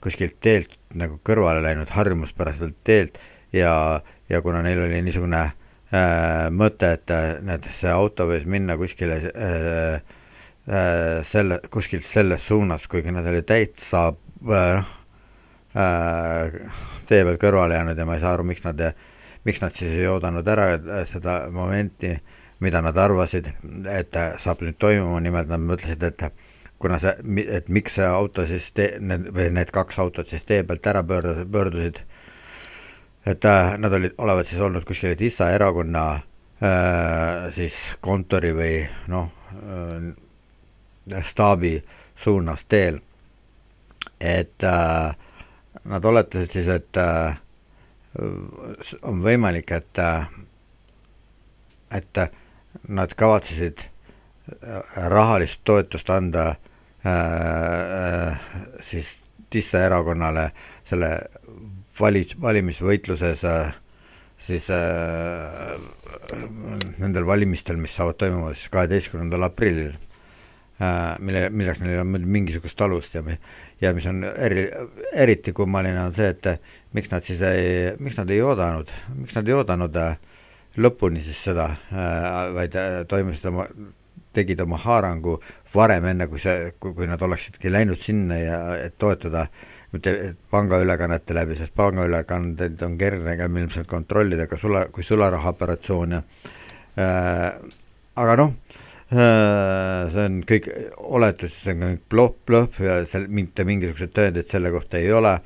A: kuskilt teelt nagu kõrvale läinud harjumuspäraselt teelt ja kuna neil oli niisugune mõte, et see auto võis minna kuskile kuskilt selles suunas, kuigi nad oli täitsa tee peal kõrvale jäänud ja ma ei saa aru, miks nad siis ei oodanud ära seda momenti, mida nad arvasid, et saab nüüd toimuma, nimelt nad mõtlesid, et miks see auto siis või need kaks autot siis tee pealt ära pöördusid, et nad olevat siis olnud kuskil Tissa erakonna siis kontori või staabi suunas teel, et nad oletasid siis, et on võimalik, et nad kavatsesid rahalist toetust anda siis Tissa erakonnale selle valimisvõitluses siis nendel valimistel, mis saavad toimuma siis 12. aprillil, milleks neil on mingisugust alust ja mis on eriti kummaline on see, et miks nad ei oodanud lõpuni siis seda, vaid tegid oma haarangu varem, enne kui nad oleksidki läinud sinna ja et toetada mitte pangaülekannete läbi, sest pangaülekanded on kergem ilmselt kontrollida ka kui sularahaoperatsioone. Aga see on kõik oletus, see on kõik blöff ja mitte mingisugused tõendid selle kohta ei ole.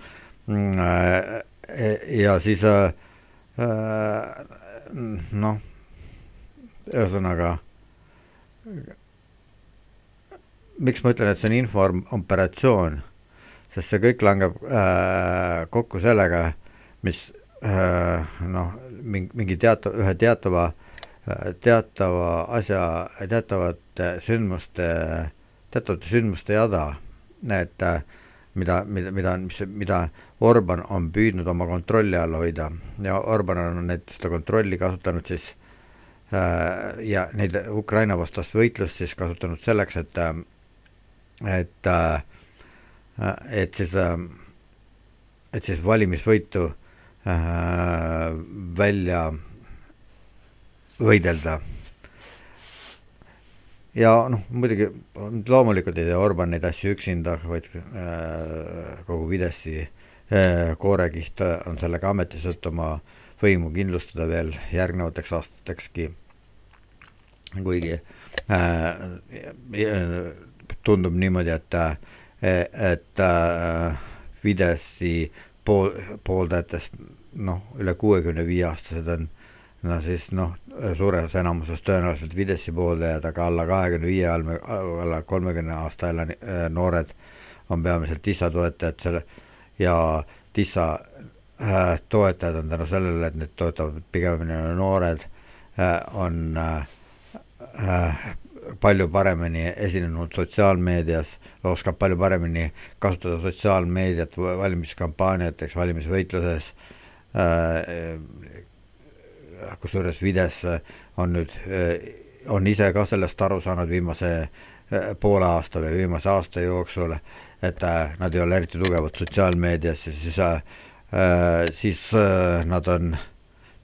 A: Ja siis ühesõnaga, miks ma ütlen, et see on infooperatsioon, sest see kõik langeb kokku sellega, mis mingi ühe teatava asja, teatavate sündmuste jada, et mida Orban on püüdnud oma kontrolli all hoida ja Orban on seda kontrolli kasutanud siis ja neid Ukraina vastast võitlust siis kasutanud selleks, et siis valimisvõitu välja võidelda. Ja muidugi loomulikult ei tee Orban neid asju üksinda, vaid kogu Fideszi koorekiht on sellega ametis, et oma võimu kindlustada veel järgnevateks aastatekski, kuigi tundub niimoodi, et Fideszi pooldajatest üle 65-aastased on siis suures enamuses tõenäoliselt Fideszi pooldajad, aga alla 25, alla 30 aasta noored on peamiselt Tissa toetajad ja Tissa toetajad on tänu sellele, et need toetavad pigem noored, on palju paremini esinenud sotsiaalmeedias, oskab palju paremini kasutada sotsiaalmeediat valimiskampaaniateks, valimisvõitluses, kusjuures Fidesz on ise ka sellest aru saanud viimase poole aasta või viimase aasta jooksul, et nad ei ole eriti tugevad sotsiaalmeedias ja siis nad on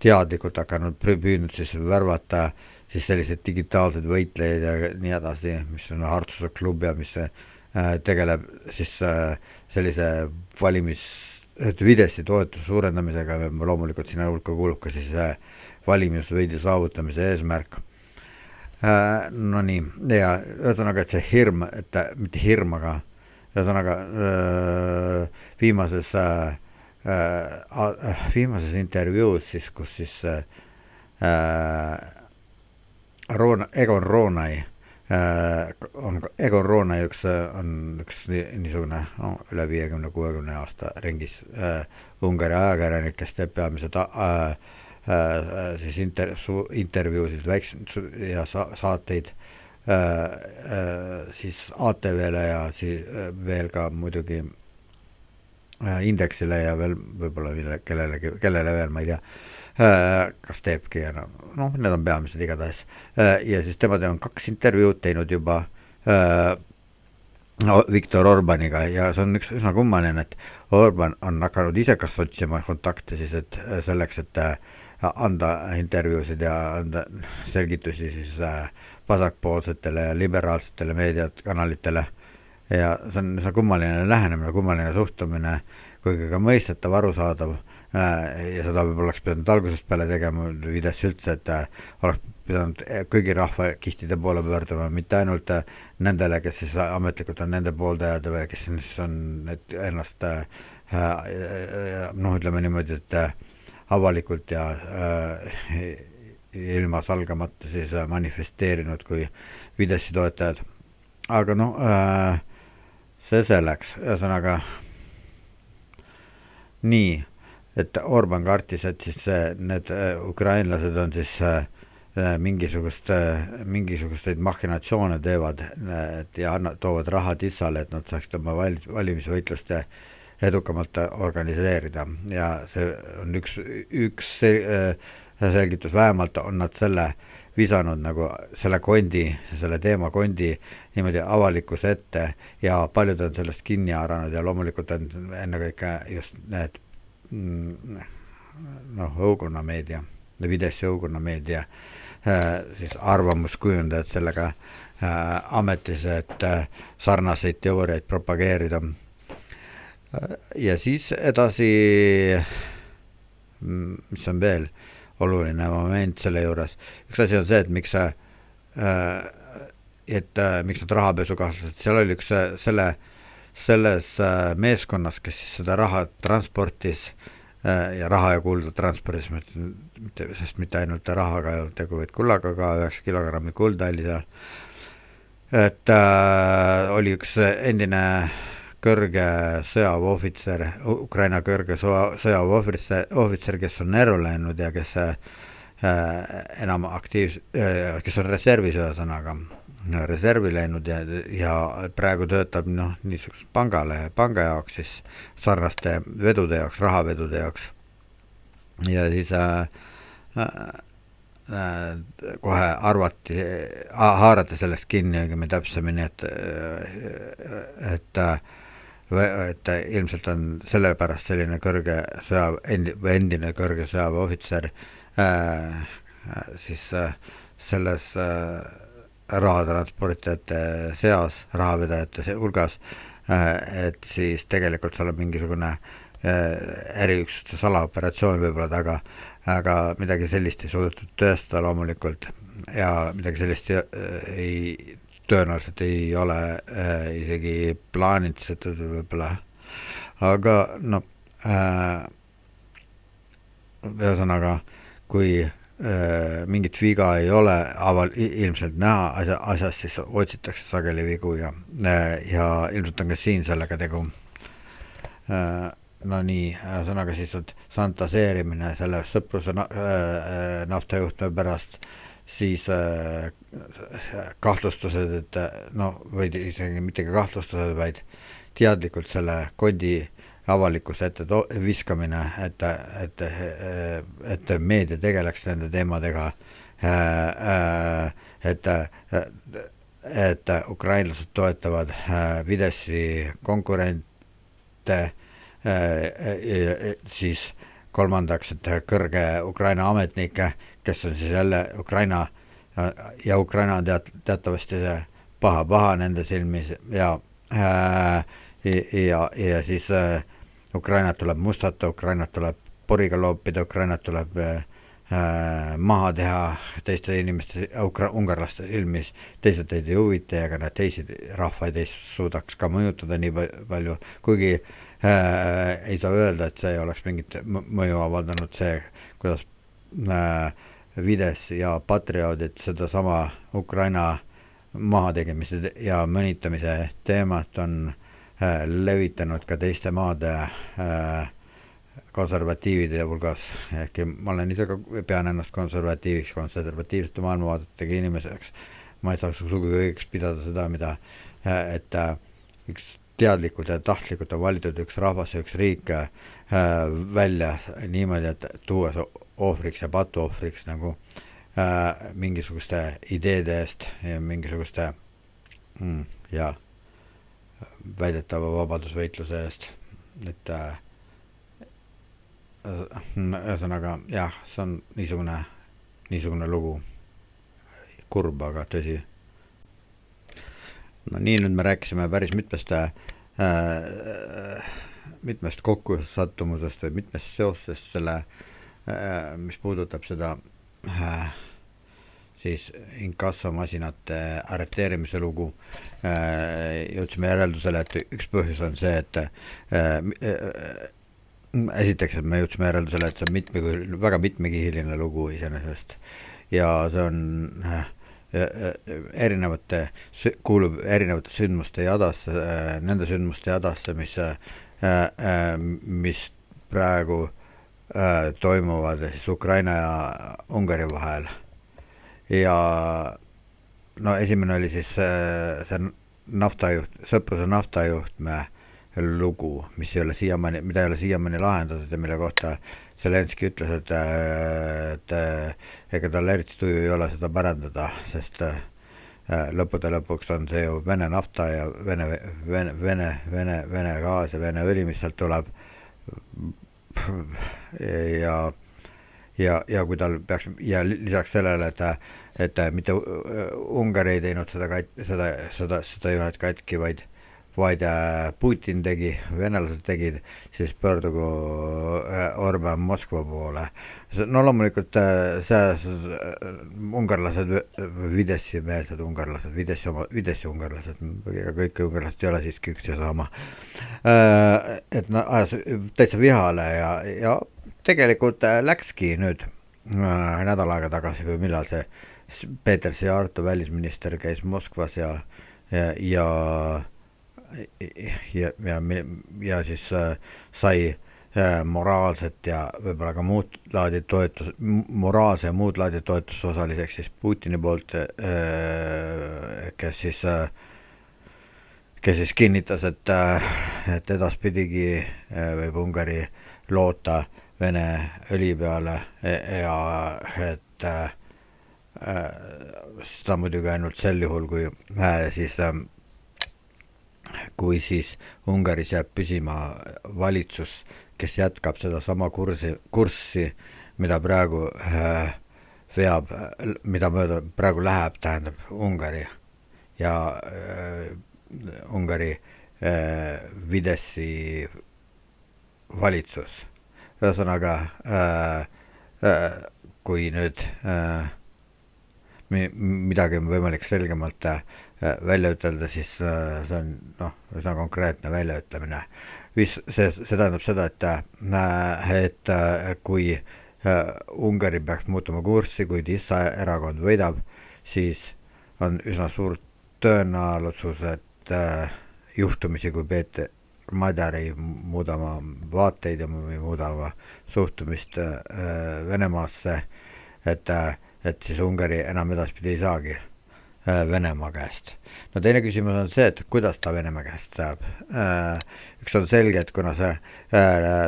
A: teadlikult hakanud püüdnud siis värvata siis sellised digitaalsed võitlejaid ja nii edasi, mis on Hartsuse klub ja mis tegeleb siis sellise Fideszi toetuse suurendamisega ja loomulikult sinna hulka kuulub ka siis valimisvõidu saavutamise eesmärk. No nii, ja ühesõnaga, et see hirm, et mitte hirm, aga ühesõnaga viimases intervjuus siis, kus siis Egon Roonai on üks niisugune üle 50-60 aasta ringis Ungari ajakirjanik, kes teeb peamiselt siis intervjuusid ja saateid siis ATV-le ja siis veel ka muidugi Indeksile ja veel võib-olla kellele veel, ma ei tea, kas teebki ja need on peamised igatahes. Ja siis tema on 2 intervjuud teinud juba Viktor Orbaniga ja see on üks üsna kummaline, et Orban on hakanud ise kas otsima kontakte siis, et selleks, et anda intervjuusid ja anda selgitusi siis vasakpoolsetele ja liberaalsetele meediakanalitele. Ja see on kummaline lähenemine, kummaline suhtumine, kuigi ka mõistetav, arusaadav ja seda võib-olla oleks pidanud algusest peale tegema Fidesz üldse, et oleks pidanud kõigi rahvakihtide poole pöörduma, mitte ainult nendele, kes siis ametlikult on nende pooldajad või kes siis on ennast ütleme niimoodi, et avalikult ja ilma salgamata siis manifesteerinud kui Fideszi toetajad. Aga see selleks, ühesõnaga nii, et Orban kartis, et siis need ukrainlased on siis mingisuguseid machinatsioone teevad ja toovad raha Tissale, et nad saaksid oma valimisvõitlust edukamalt organiseerida ja see on üks selgitus, vähemalt on nad selle visanud nagu selle teema kondi niimoodi avalikkuse ette ja paljud on sellest kinni haaranud ja loomulikult on ennekõike just need õukonnameedia, Fideszi õukonnameedia siis arvamuskujundajad sellega ametis, et sarnaseid teooriaid propageerida. Ja siis edasi, mis on veel oluline moment selle juures. Üks asi on see, et miks nad rahapesukahtlased, seal oli üks selles meeskonnas, kes siis seda raha transportis ja raha ja kulda transportis, sest mitte ainult rahaga ei olnud tegu, vaid kullaga ka 9 kilogrammi kulda oli seal. Et oli üks endine kõrge sõjaväeohvitser, Ukraina kõrge sõjaväeohvitser, kes on närru läinud ja kes enam kes on reservis ühesõnaga, reservi läinud ja praegu töötab niisugust panga jaoks siis sarnaste vedude jaoks, rahavedude jaoks. Ja siis kohe haarati sellest kinni, õigemini täpsemini, et ilmselt on sellepärast selline endine kõrge sõjaväeohvitser siis selles rahatransportijate seas, rahavedajate hulgas, et siis tegelikult seal on mingisugune äriüksuste salaoperatsioon võib-olla taga, aga midagi sellist ei suudetud tõestada loomulikult ja midagi sellist tõenäoliselt ei ole isegi plaanitsetud võib-olla, aga ühesõnaga, kui mingit viga ei ole ilmselt näha asjas, siis otsitakse sageli vigu ja ilmselt on ka siin sellega tegu. No nii, sõnaga siis santaseerimine selle sõpruse naftajuhtme pärast, siis kahtlustused, et või isegi mitte ka kahtlustused, vaid teadlikult selle kondi avalikkuse ette viskamine, et meedia tegeleks nende teemadega, et ukrainlased toetavad Fideszi konkurente, siis kolmandaks, et kõrge Ukraina ametnikke, kes on siis jälle Ukraina on teatavasti see paha nende silmis ja siis Ukrainat tuleb mustata, Ukrainat tuleb poriga loopida, Ukrainat tuleb maha teha teiste inimeste, ungarlaste silmis, teised ei huvita ja ka need teisi rahvaid ei suudaks ka mõjutada nii palju, kuigi ei saa öelda, et see ei oleks mingit mõju avaldanud see, kuidas Fidesz ja patrioodid seda sama Ukraina mahategemise ja mõnitamise teemat on levitanud ka teiste maade konservatiivide hulgas, ehkki ma olen ise ka pean ennast konservatiiviks, konservatiivsete maailmavaadetega inimeseks. Ma ei saa sugugi õigeks pidada seda, et üks teadlikult ja tahtlikult on valitud üks rahvas ja üks riik välja niimoodi, et tuues ohvriks ja patuohvriks nagu mingisuguste ideede eest ja mingisuguste ja väidetava vabadusvõitluse eest, et ühesõnaga jah, see on niisugune lugu, kurb, aga tõsi. No nii, nüüd me rääkisime päris mitmest kokkusattumusest või mitmest seostest selle, mis puudutab seda siis inkassomasinate arreteerimise lugu. Jõudsime järeldusele, et üks põhjus on see, et esiteks, et me jõudsime järeldusele, et see on väga mitmekihiline lugu iseenesest ja see on kuulub erinevate sündmuste jadasse, nende sündmuste jadasse, mis praegu toimuvad siis Ukraina ja Ungari vahel. Ja esimene oli siis see sõpruse naftajuhtme lugu, mida ei ole siiamaani lahendatud ja mille kohta Zelenski ütles, et ega tal eriti tuju ei ole seda pärandada, sest lõppude lõpuks on see ju Vene nafta ja Vene gaas ja Vene õli, mis sealt tuleb ja kui tal peaks ja lisaks sellele, et mitte Ungari ei teinud seda juhet katki, vaid Putin tegi, venelased tegid, siis pöördugu Orban Moskva poole. No loomulikult ungarlased, Fideszi-meelsed ungarlased, Fideszi ungarlased, kõik ungarlased ei ole siiski üks ja sama. Et ajas täitsa vihale ja tegelikult läkski nüüd nädal aega tagasi või millal see Peeter Siarto välisminister käis Moskvas ja siis sai moraalset ja võib-olla ka muud laadi moraalse ja muud laadi toetusosaliseks siis Putini poolt, kes siis kinnitas, et edaspidigi võib Ungari loota Vene õli peale ja et seda muidugi ainult sel juhul, kui siis Ungaris jääb püsima valitsus, kes jätkab seda sama kurssi, mida praegu veab, mida mööda praegu läheb, tähendab Ungari ja Ungari Fideszi valitsus. Ühesõnaga, kui nüüd midagi on võimalik selgemalt välja ütelda, siis see on üsna konkreetne väljaütlemine. See tähendab seda, et kui Ungari peaks muutuma kurssi, kui Tissa erakond võidab, siis on üsna suur tõenäosus, et juhtumisi, kui Peeter Madar ei muuda oma vaateid ja ei muuda oma suhtumist Venemaasse, et siis Ungari enam edaspidi ei saagi Venemaa käest. No teine küsimus on see, et kuidas ta Venemaa käest saab. Üks on selge, et kuna see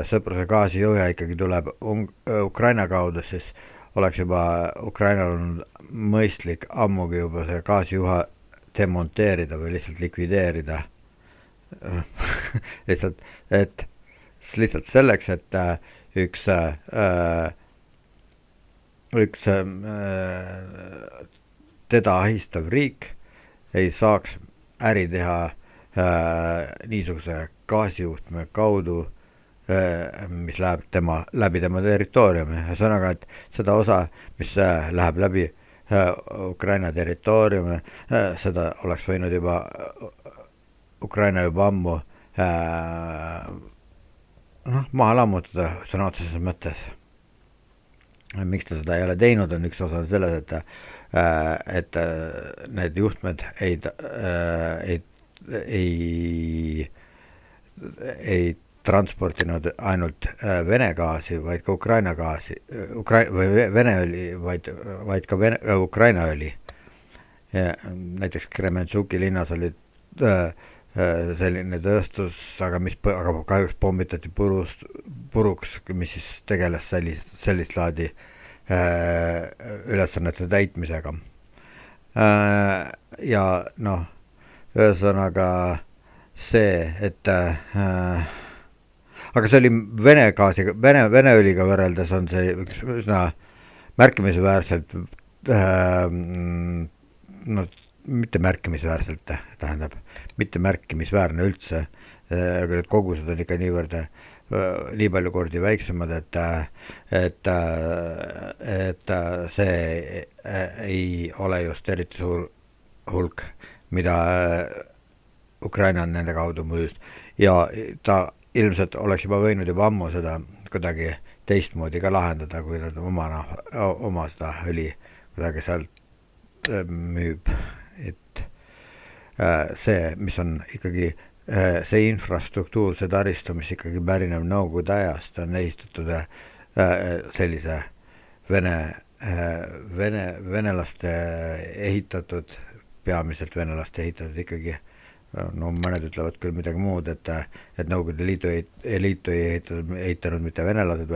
A: sõpruse gaasijuhja ikkagi tuleb Ukraina kaudu, siis oleks juba Ukrainal olnud mõistlik ammugi juba see gaasijuha demonteerida või lihtsalt likvideerida. lihtsalt selleks, et üks teda ahistav riik ei saaks äri teha niisuguse gaasijuhtme kaudu, mis läheb läbi tema territooriumi. Sõnaga, et seda osa, mis läheb läbi Ukraina territooriumi, seda oleks võinud juba Ukraina juba ammu maha lammutada sõna otseses mõttes. Miks ta seda ei ole teinud, on üks osa selles, et need juhtmed ei transportinud ainult Vene gaasi, vaid ka Ukraina gaasi, või Vene õli, vaid ka Ukraina õli. Ja näiteks Kremenčuki linnas oli selline tööstus, aga kahjuks pommitati puruks, mis siis tegeles sellist laadi ülesannete täitmisega. Ja ühesõnaga see, et aga see oli Vene gaasiga, Vene õliga võrreldes on see üks üsna märkimisväärselt mitte märkimisväärselt, tähendab, mitte märkimisväärne üldse, aga need kogused on ikka nii palju kordi väiksemad, et see ei ole just eriti suur hulk, mida Ukraina on nende kaudu müüs. Ja ta ilmselt oleks juba võinud juba ammu seda kuidagi teistmoodi ka lahendada, kui nad oma seda õli kuidagi sealt müüb. Et see, mis on ikkagi see infrastruktuur, see taristu, mis ikkagi pärineb Nõukogude ajast, on ehitatud sellise venelaste ehitatud, peamiselt venelaste ehitatud ikkagi, mõned ütlevad küll midagi muud, et Nõukogude liitu ei ehitanud mitte venelased,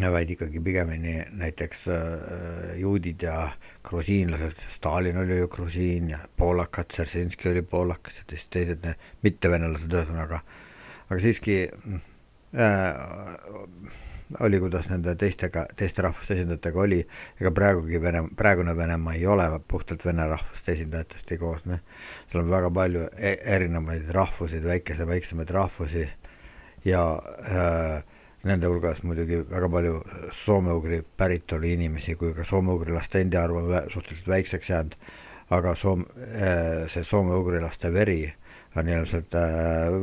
A: vaid ikkagi pigemini näiteks juudid ja grusiinlased. Stalin oli ju grusiin ja poolakad, Dzeržinski oli poolakas ja teised mittevenelased ühesõnaga. Aga siiski oli, kuidas nende teiste rahvuste esindajatega oli, ega praegune Venemaa ei ole puhtalt vene rahvuste esindajatest ei koosne. Seal on väga palju erinevaid rahvusid, väiksemaid rahvusi ja nende hulgas muidugi väga palju soome-ugri päritolu inimesi, kui ka soome-ugrilaste endi arv on suhteliselt väikseks jäänud, aga see soome-ugrilaste veri on ilmselt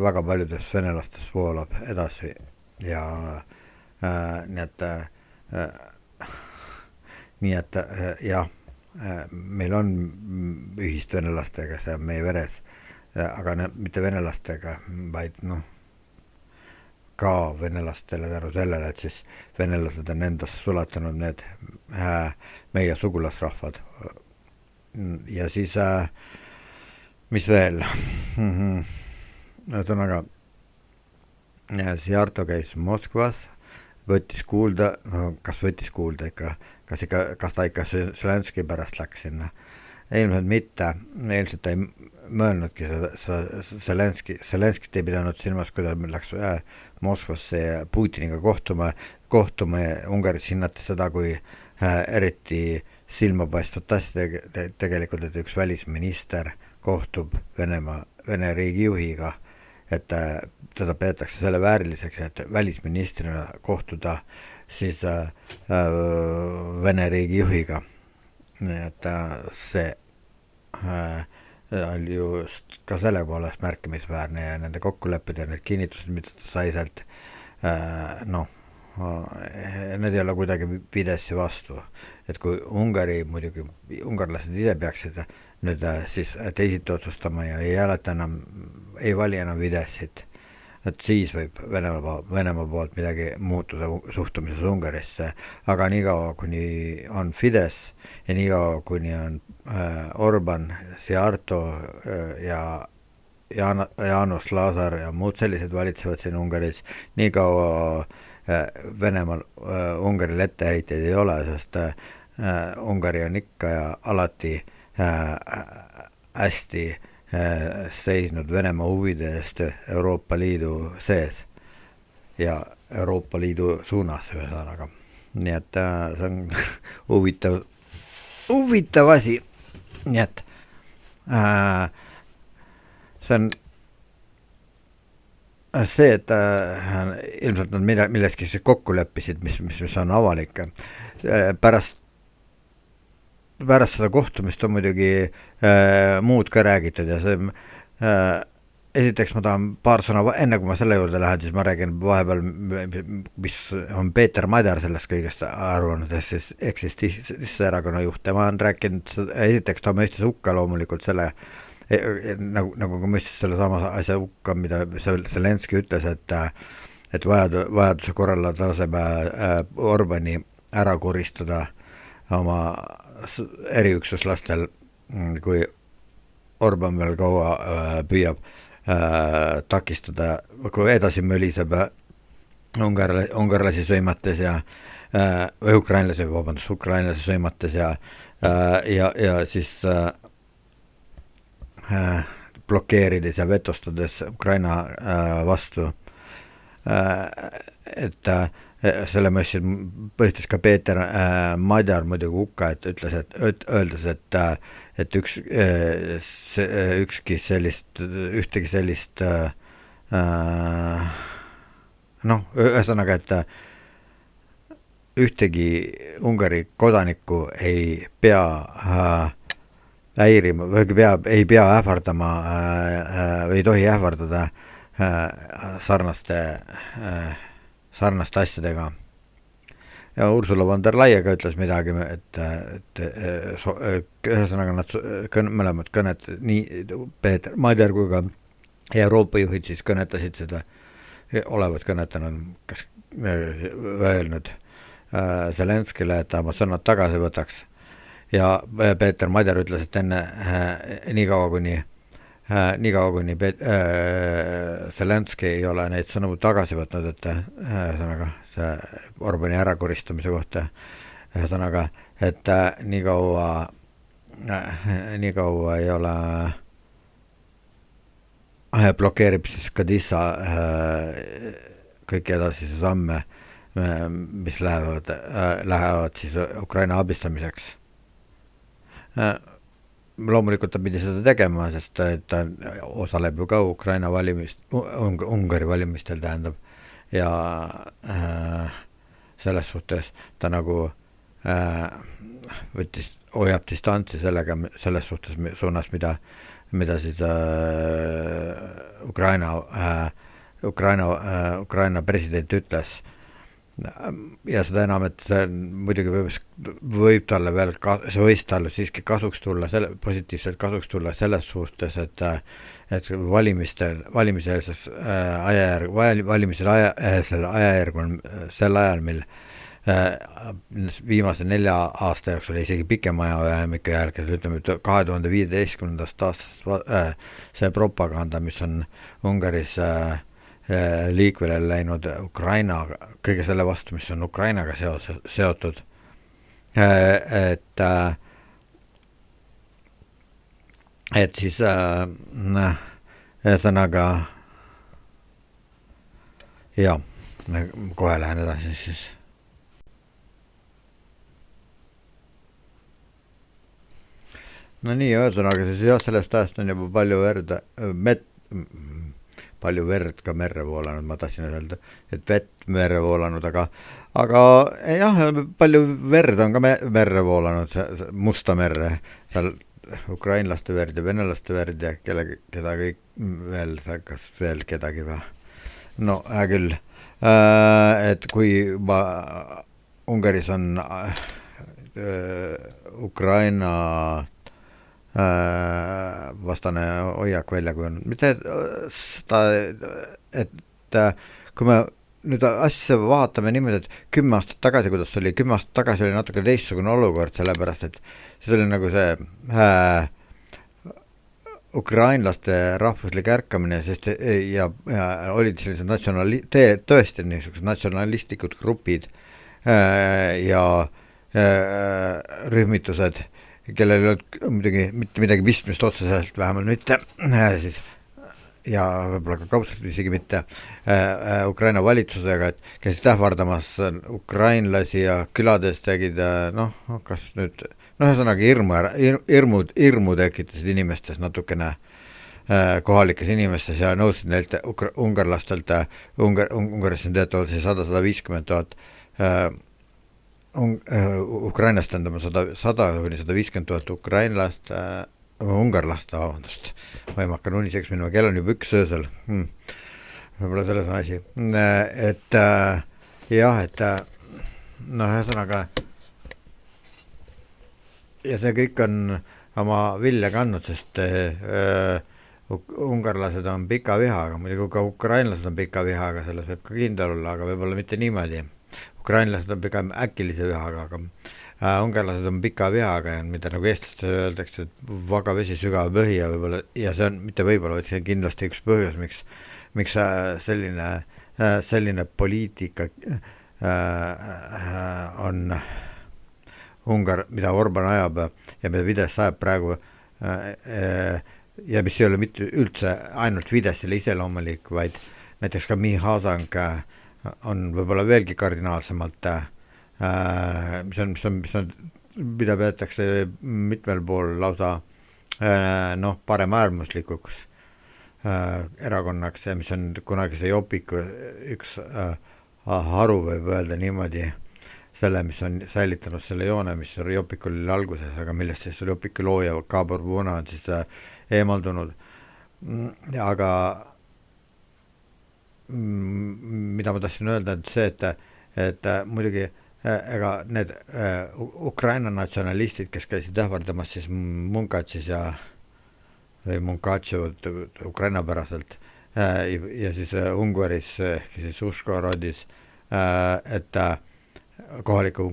A: väga paljudes venelastes voolab edasi ja nii et jah, meil on ühist venelastega, see on meie veres, aga mitte venelastega, vaid ka venelastele tänu sellele, et siis venelased on endas sulatanud need meie sugulasrahvad. Ja siis mis veel? Ühesõnaga, Siarto käis Moskvas, võttis kuulda ikka, kas ta ikka Zelenski pärast läks sinna. Ilmselt mitte, ilmselt ei mõelnudki Zelenskit ei pidanud silmas, kui ta läks Moskvasse ja Putiniga kohtuma Ungaris hinnates seda, kui eriti silmapaistvat asja tegelikult, et üks välisminister kohtub Vene riigi juhiga, et teda peetakse selle vääriliseks, et välisministrina kohtuda siis Vene riigi juhiga. Nii et see oli just ka selle poolest märkimisväärne ja nende kokkulepped ja need kinnitused, mida ta sai sealt, need ei ole kuidagi Fideszi vastu. Et kui muidugi ungarlased ise peaksid nüüd siis teisiti otsustama ja ei vali enam Fideszit, et siis võib Venemaa poolt midagi muutuda suhtumises Ungarisse, aga niikaua kuni on Fidesz ja niikaua kuni on Orban, Siarto ja Jaanus Lazar ja muud sellised valitsevad siin Ungaris, niikaua Venemaal Ungaril etteheiteid ei ole, sest Ungari on ikka ja alati hästi seisnud Venemaa huvide eest Euroopa Liidu sees ja Euroopa Liidu suunas ühesõnaga. Nii et see on huvitav asi. Nii et see on see, et ilmselt nad milleski kokku leppisid, mis on avalik. Pärast seda kohtumist on muidugi muud ka räägitud ja see esiteks ma tahan paar sõna, enne kui ma selle juurde lähen, siis ma räägin vahepeal, mis on Peeter Madjar sellest kõigest arvanud, ehk siis erakonna juht. Ma olen rääkinud, esiteks ta mõistis hukka loomulikult selle, nagu ka mõistis selle sama asja hukka, mida Zelenski ütles, et vajaduse korral laseb Orbani ära koristada oma eriüksuslastel, kui Orban veel kaua püüab takistada, kui edasi möliseb ungarlasi sõimates ja ukrainlasi sõimates ja siis blokeerides ja vetostades Ukraina vastu, et selle mõistis ka Peeter Madjar muidugi hukka, et öeldes, et ühtegi sellist ühesõnaga, et ühtegi Ungari kodanikku ei pea häirima või ei pea ähvardama või ei tohi ähvardada sarnaste asjadega. Ja Ursula von der Leyen ütles midagi, et ühesõnaga nad mõlemad kõnet, nii Peeter Madjar kui ka Euroopa juhid siis kõnetasid seda, olevat kõnetanud, kas öelnud Zelenskile, et ta oma sõnad tagasi võtaks. Ja Peeter Madjar ütles, et enne niikaua kuni Zelenski ei ole neid sõnu tagasi võtnud, et ühesõnaga see Orbani ärakoristamise kohta, ühesõnaga, et niikaua ei ole blokeerib siis Kadisa kõiki edasisi samme, mis lähevad siis Ukraina abistamiseks. Loomulikult ta pidi seda tegema, sest ta osaleb ju ka Ungari valimistel tähendab ja selles suhtes ta nagu hoiab distantsi selles suhtes suunas, mida siis Ukraina president ütles. ja seda enam, et see muidugi võib talle veel see võis talle siiski kasuks tulla, positiivselt kasuks tulla selles suhtes, et valimiseelses valimisel ajajärgul sel ajal, mil viimase 4 aasta jooksul, isegi pikema ajamike jälgedel, ütleme 2015. aastast see propaganda, mis on Ungaris liikvele läinud Ukraina, kõige selle vastu, mis on Ukrainaga seotud, et siis ühesõnaga ja kohe lähen edasi siis. No nii, ühesõnaga siis jah, sellest ajast on juba palju verd ka merre voolanud, ma tahtsin öelda, et vett merre voolanud, aga jah, palju verd on ka merre voolanud, Musta merre, seal ukrainlaste verd ja venelaste verd ja keda kõik veel, kas veel kedagi või? No hea küll, et kui Ungaris on Ukraina vastane hoiak välja kujunenud. Mitte seda, et kui me nüüd asja vaatame niimoodi, et 10 aastat tagasi, kuidas oli, 10 aastat tagasi oli natuke teistsugune olukord, sellepärast, et see oli nagu see ukrainlaste rahvuslik ärkamine, sest ja olid sellised tõesti niisugused natsionalistlikud grupid ja rühmitused, kellel ei olnud muidugi mitte midagi pistmist otseselt, vähemalt mitte siis, ja võib-olla ka kaudselt isegi mitte Ukraina valitsusega, et käisid ähvardamas ukrainlasi ja külades tegid kas nüüd, ühesõnaga hirmu tekitasid inimestes natukene kohalikes inimestes ja nõudsid neilt ungarlastelt, Ungaris on teatavalt 100-150 000 Ukrainast tähendame 100-150 000 ukrainlast, ungarlast, vabandust, ma hakkan uniseks minema, kell on juba 1 öösel, võib-olla selles on asi, et jah, et ühesõnaga ja see kõik on oma vilja kandnud, sest ungarlased on pika vihaga, muidugi ka ukrainlased on pika vihaga, selles võib ka kindel olla, aga võib-olla mitte niimoodi. Ukrainlased on pigem äkilise vihaga, aga ungarlased on pika vihaga ja mida nagu eestlastel öeldakse, et vaga vesi, sügav põhi ja võib-olla, ja see on mitte võib-olla, vaid see on kindlasti üks põhjus, miks selline poliitika on mida Orban ajab ja mida Fidesz ajab praegu ja mis ei ole mitte üldse ainult Fideszile iseloomulik, vaid näiteks ka Mihhailng on võib-olla veelgi kardinaalsemalt, mida peetakse mitmel pool lausa paremäärmuslikuks erakonnaks ja mis on kunagise Jopiku üks haru, võib öelda niimoodi, selle, mis on säilitanud selle joone, mis Jopikul oli alguses, aga millest siis Jopiku looja Gábor Vona on siis eemaldunud. Aga mida ma tahtsin öelda, et see, et muidugi ega need Ukraina natsionalistid, kes käisid ähvardamas siis Munkatšis või Munkatševad Ukraina päraselt ja siis Ungaris ehk siis Uškorodis, et kohaliku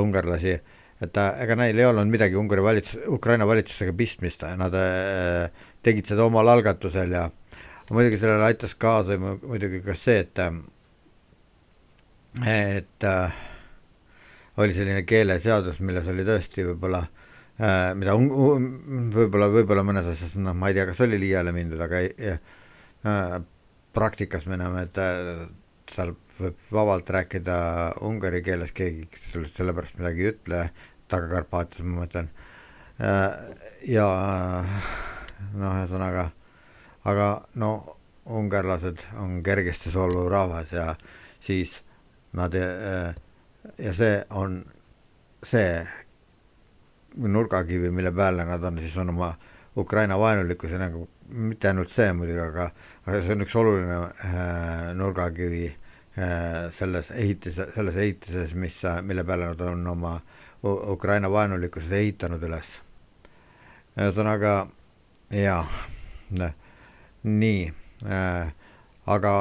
A: ungarlasi, et ega neil ei olnud midagi Ukraina valitsusega pistmist, nad tegid seda omal algatusel ja muidugi sellele aitas kaasa muidugi ka see, et oli selline keeleseadus, milles oli tõesti võib-olla, mida võib-olla mõnes asjas, ma ei tea, kas oli liiale mindud, aga praktikas me näeme, et seal võib vabalt rääkida ungari keeles, keegi sellepärast midagi ei ütle, Taga-Karpaatias ma mõtlen, ja ühesõnaga, aga ungarlased on kergesti solvuv rahvas ja siis nad ja see on see nurgakivi, mille peale nad on siis on oma Ukraina vaenulikkuse nagu, mitte ainult see muidugi, aga see on üks oluline nurgakivi selles ehitises, mille peale nad on oma Ukraina vaenulikkuses ehitanud üles. Ühesõnaga, jaa, nii, aga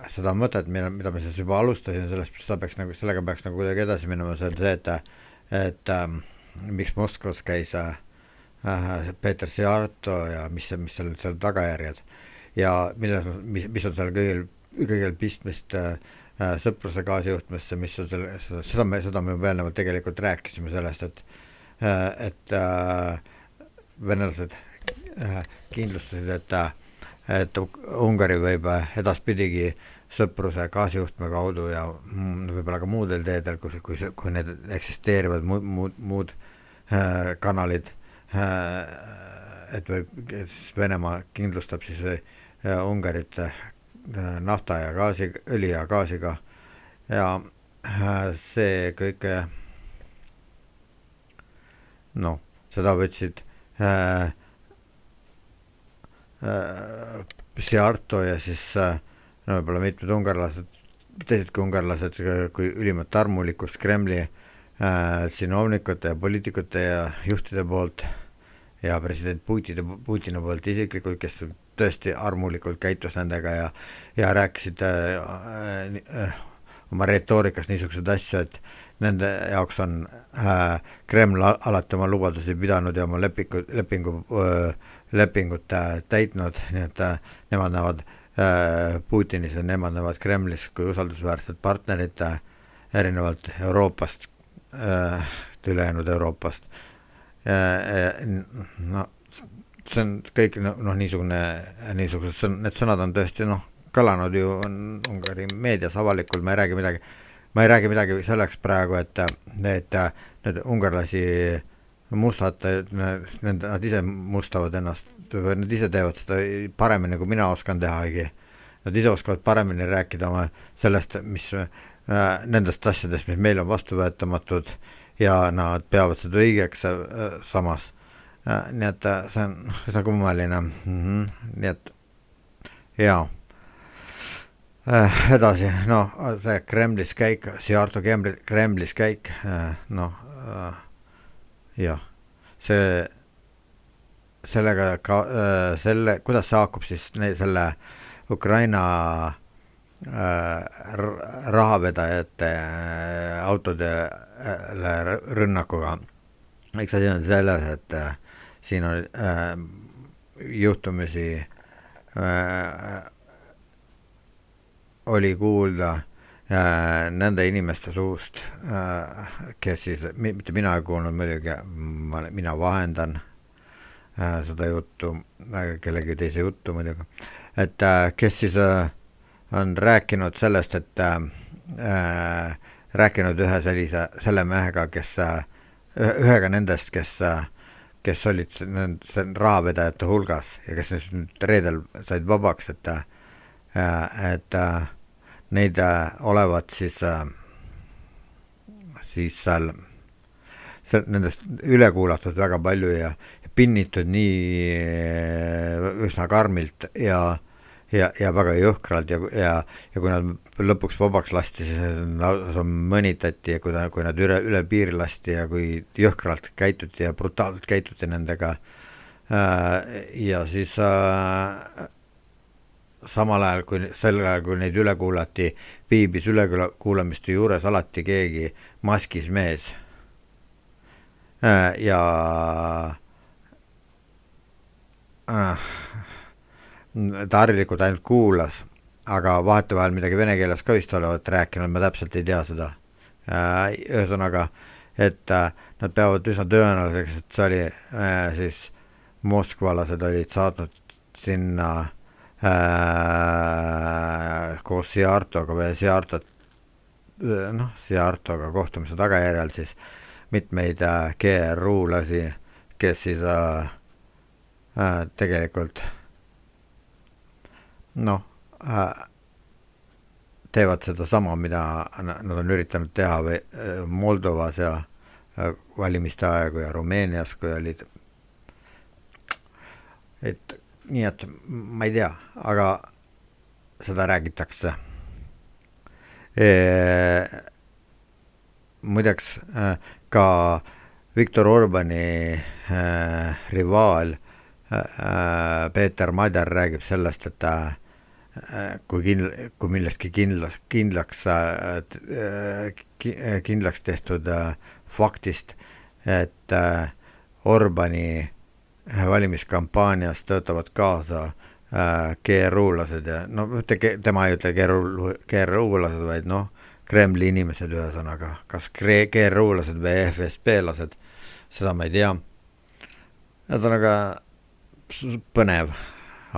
A: seda mõtet, mida ma siis juba alustasin, sellega peaks nagu kuidagi edasi minema, see on see, et miks Moskvas käis Peeter Sjarto ja mis seal tagajärjed ja mis on seal kõigil pistmist sõpruse gaasijuhtmesse, mis on seda me juba eelnevalt tegelikult rääkisime sellest, et venelased kindlustasid, et Ungari võib edaspidigi sõpruse gaasijuhtme kaudu ja võib-olla ka muudel teedel, kui need eksisteerivad muud kanalid, et Venemaa kindlustab siis Ungarit nafta ja õli ja gaasiga ja see kõik seda võtsid Sjarto ja siis võib-olla mitmed teisedki ungarlased kui ülimat armulikkust Kremli sinovnikute ja poliitikute ja juhtide poolt ja president Putini poolt isiklikult, kes tõesti armulikult käitus nendega ja rääkisid oma retoorikas niisuguseid asju, et nende jaoks on Kreml alati oma lubadusi pidanud ja oma lepingut täitnud, nii et nemad näevad Putinis ja nemad näevad Kremlis kui usaldusväärset partnerit erinevalt Euroopast, ülejäänud Euroopast. See on kõik niisugused, need sõnad on tõesti kõlanud ju Ungari meedias avalikult, ma ei räägi midagi selleks praegu, et need ungarlasi mustate, nad ise mustavad ennast, nad ise teevad seda paremini, kui mina oskan tehagi. Nad ise oskavad paremini rääkida sellest, mis nendest asjadest, mis meil on vastuvõetamatud ja nad peavad seda õigeks samas. Nii et see on kummaline. Nii et jaa. Edasi, see Kremlis käik, Sjarto Kremlis käik, jah, kuidas see haakub siis selle Ukraina rahavedajate autodele rünnakuga. Eks asi on selles, et siin on juhtumisi oli kuulda nende inimeste suust, kes siis, mitte mina ei kuulnud muidugi, mina vahendan seda juttu, kellegi teise juttu muidugi, et kes siis on rääkinud sellest, et rääkinud selle mehega, ühega nendest, kes olid rahavedajate hulgas ja kes nüüd reedel said vabaks, et neid olevat siis seal nendest üle kuulatud väga palju ja pinnitud nii üsna karmilt ja väga jõhkralt ja kui nad lõpuks vabaks lasti, siis nad mõnitati ja kui nad üle piiri lasti ja kui jõhkralt käituti ja brutaalselt käituti nendega ja siis samal ajal, kui neid üle kuulati, viibis ülekuulamiste juures alati keegi maskis mees ja ta harilikult ainult kuulas, aga vahetevahel midagi vene keeles ka vist olevat rääkinud, ma täpselt ei tea seda. Ühesõnaga, et nad peavad üsna tõenäoliseks, et see oli siis moskvalased olid saatnud sinna koos Sjartoga või Sjartoga kohtumise tagajärjel siis mitmeid GRU-lasi, kes siis tegelikult teevad seda sama, mida nad on üritanud teha või Moldovas ja valimiste aegu ja Rumeenias, kui olid. Nii et ma ei tea, aga seda räägitakse Muideks ka Viktor Orbani rivaal Peeter Madjar räägib sellest, et kui millestki kindlaks tehtud faktist, et Orbani valimiskampaanias töötavad kaasa GRU-lased ja no tema ei ütle GRU-lased, vaid Kremli inimesed ühesõnaga, kas GRU-lased või FSB-lased, seda ma ei tea. Ühesõnaga põnev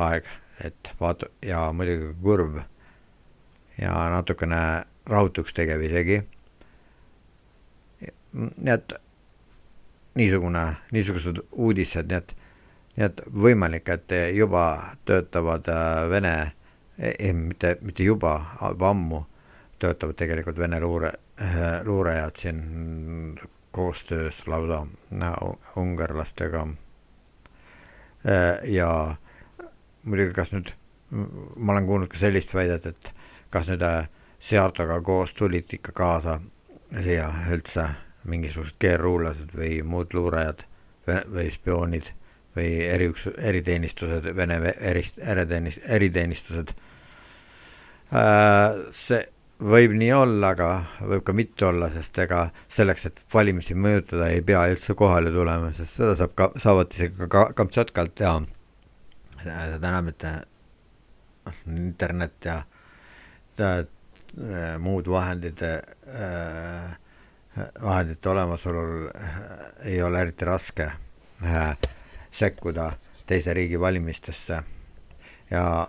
A: aeg, et vaata ja muidugi kurb ja natukene rahutuks tegev isegi. Nii et niisugused uudised, nii et võimalik, et juba töötavad Vene, mitte juba, ammu töötavad tegelikult Vene luurajad siin koostöös lausa ungarlastega. Ja muidugi kas nüüd, ma olen kuulnud ka sellist väidet, et kas nüüd Seartoga koos tulid ikka kaasa siia üldse mingisugused GRU-lased või muud luurajad või spioonid või eriteenistused, Vene eriteenistused. See võib nii olla, aga võib ka mitte olla, sest ega selleks, et valimisi mõjutada, ei pea üldse kohale tulema, sest seda saavad isegi ka Kamtšatkalt teha. Seda enam, et internet ja muud vahendite olemasolul ei ole eriti raske sekkuda teise riigi valimistesse. Ja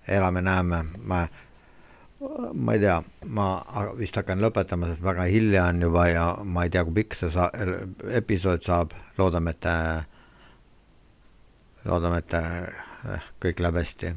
A: elame-näeme, ma ei tea, ma vist hakkan lõpetama, sest väga hilja on juba ja ma ei tea, kui pikk see episood saab. Loodame, et kõik läheb hästi.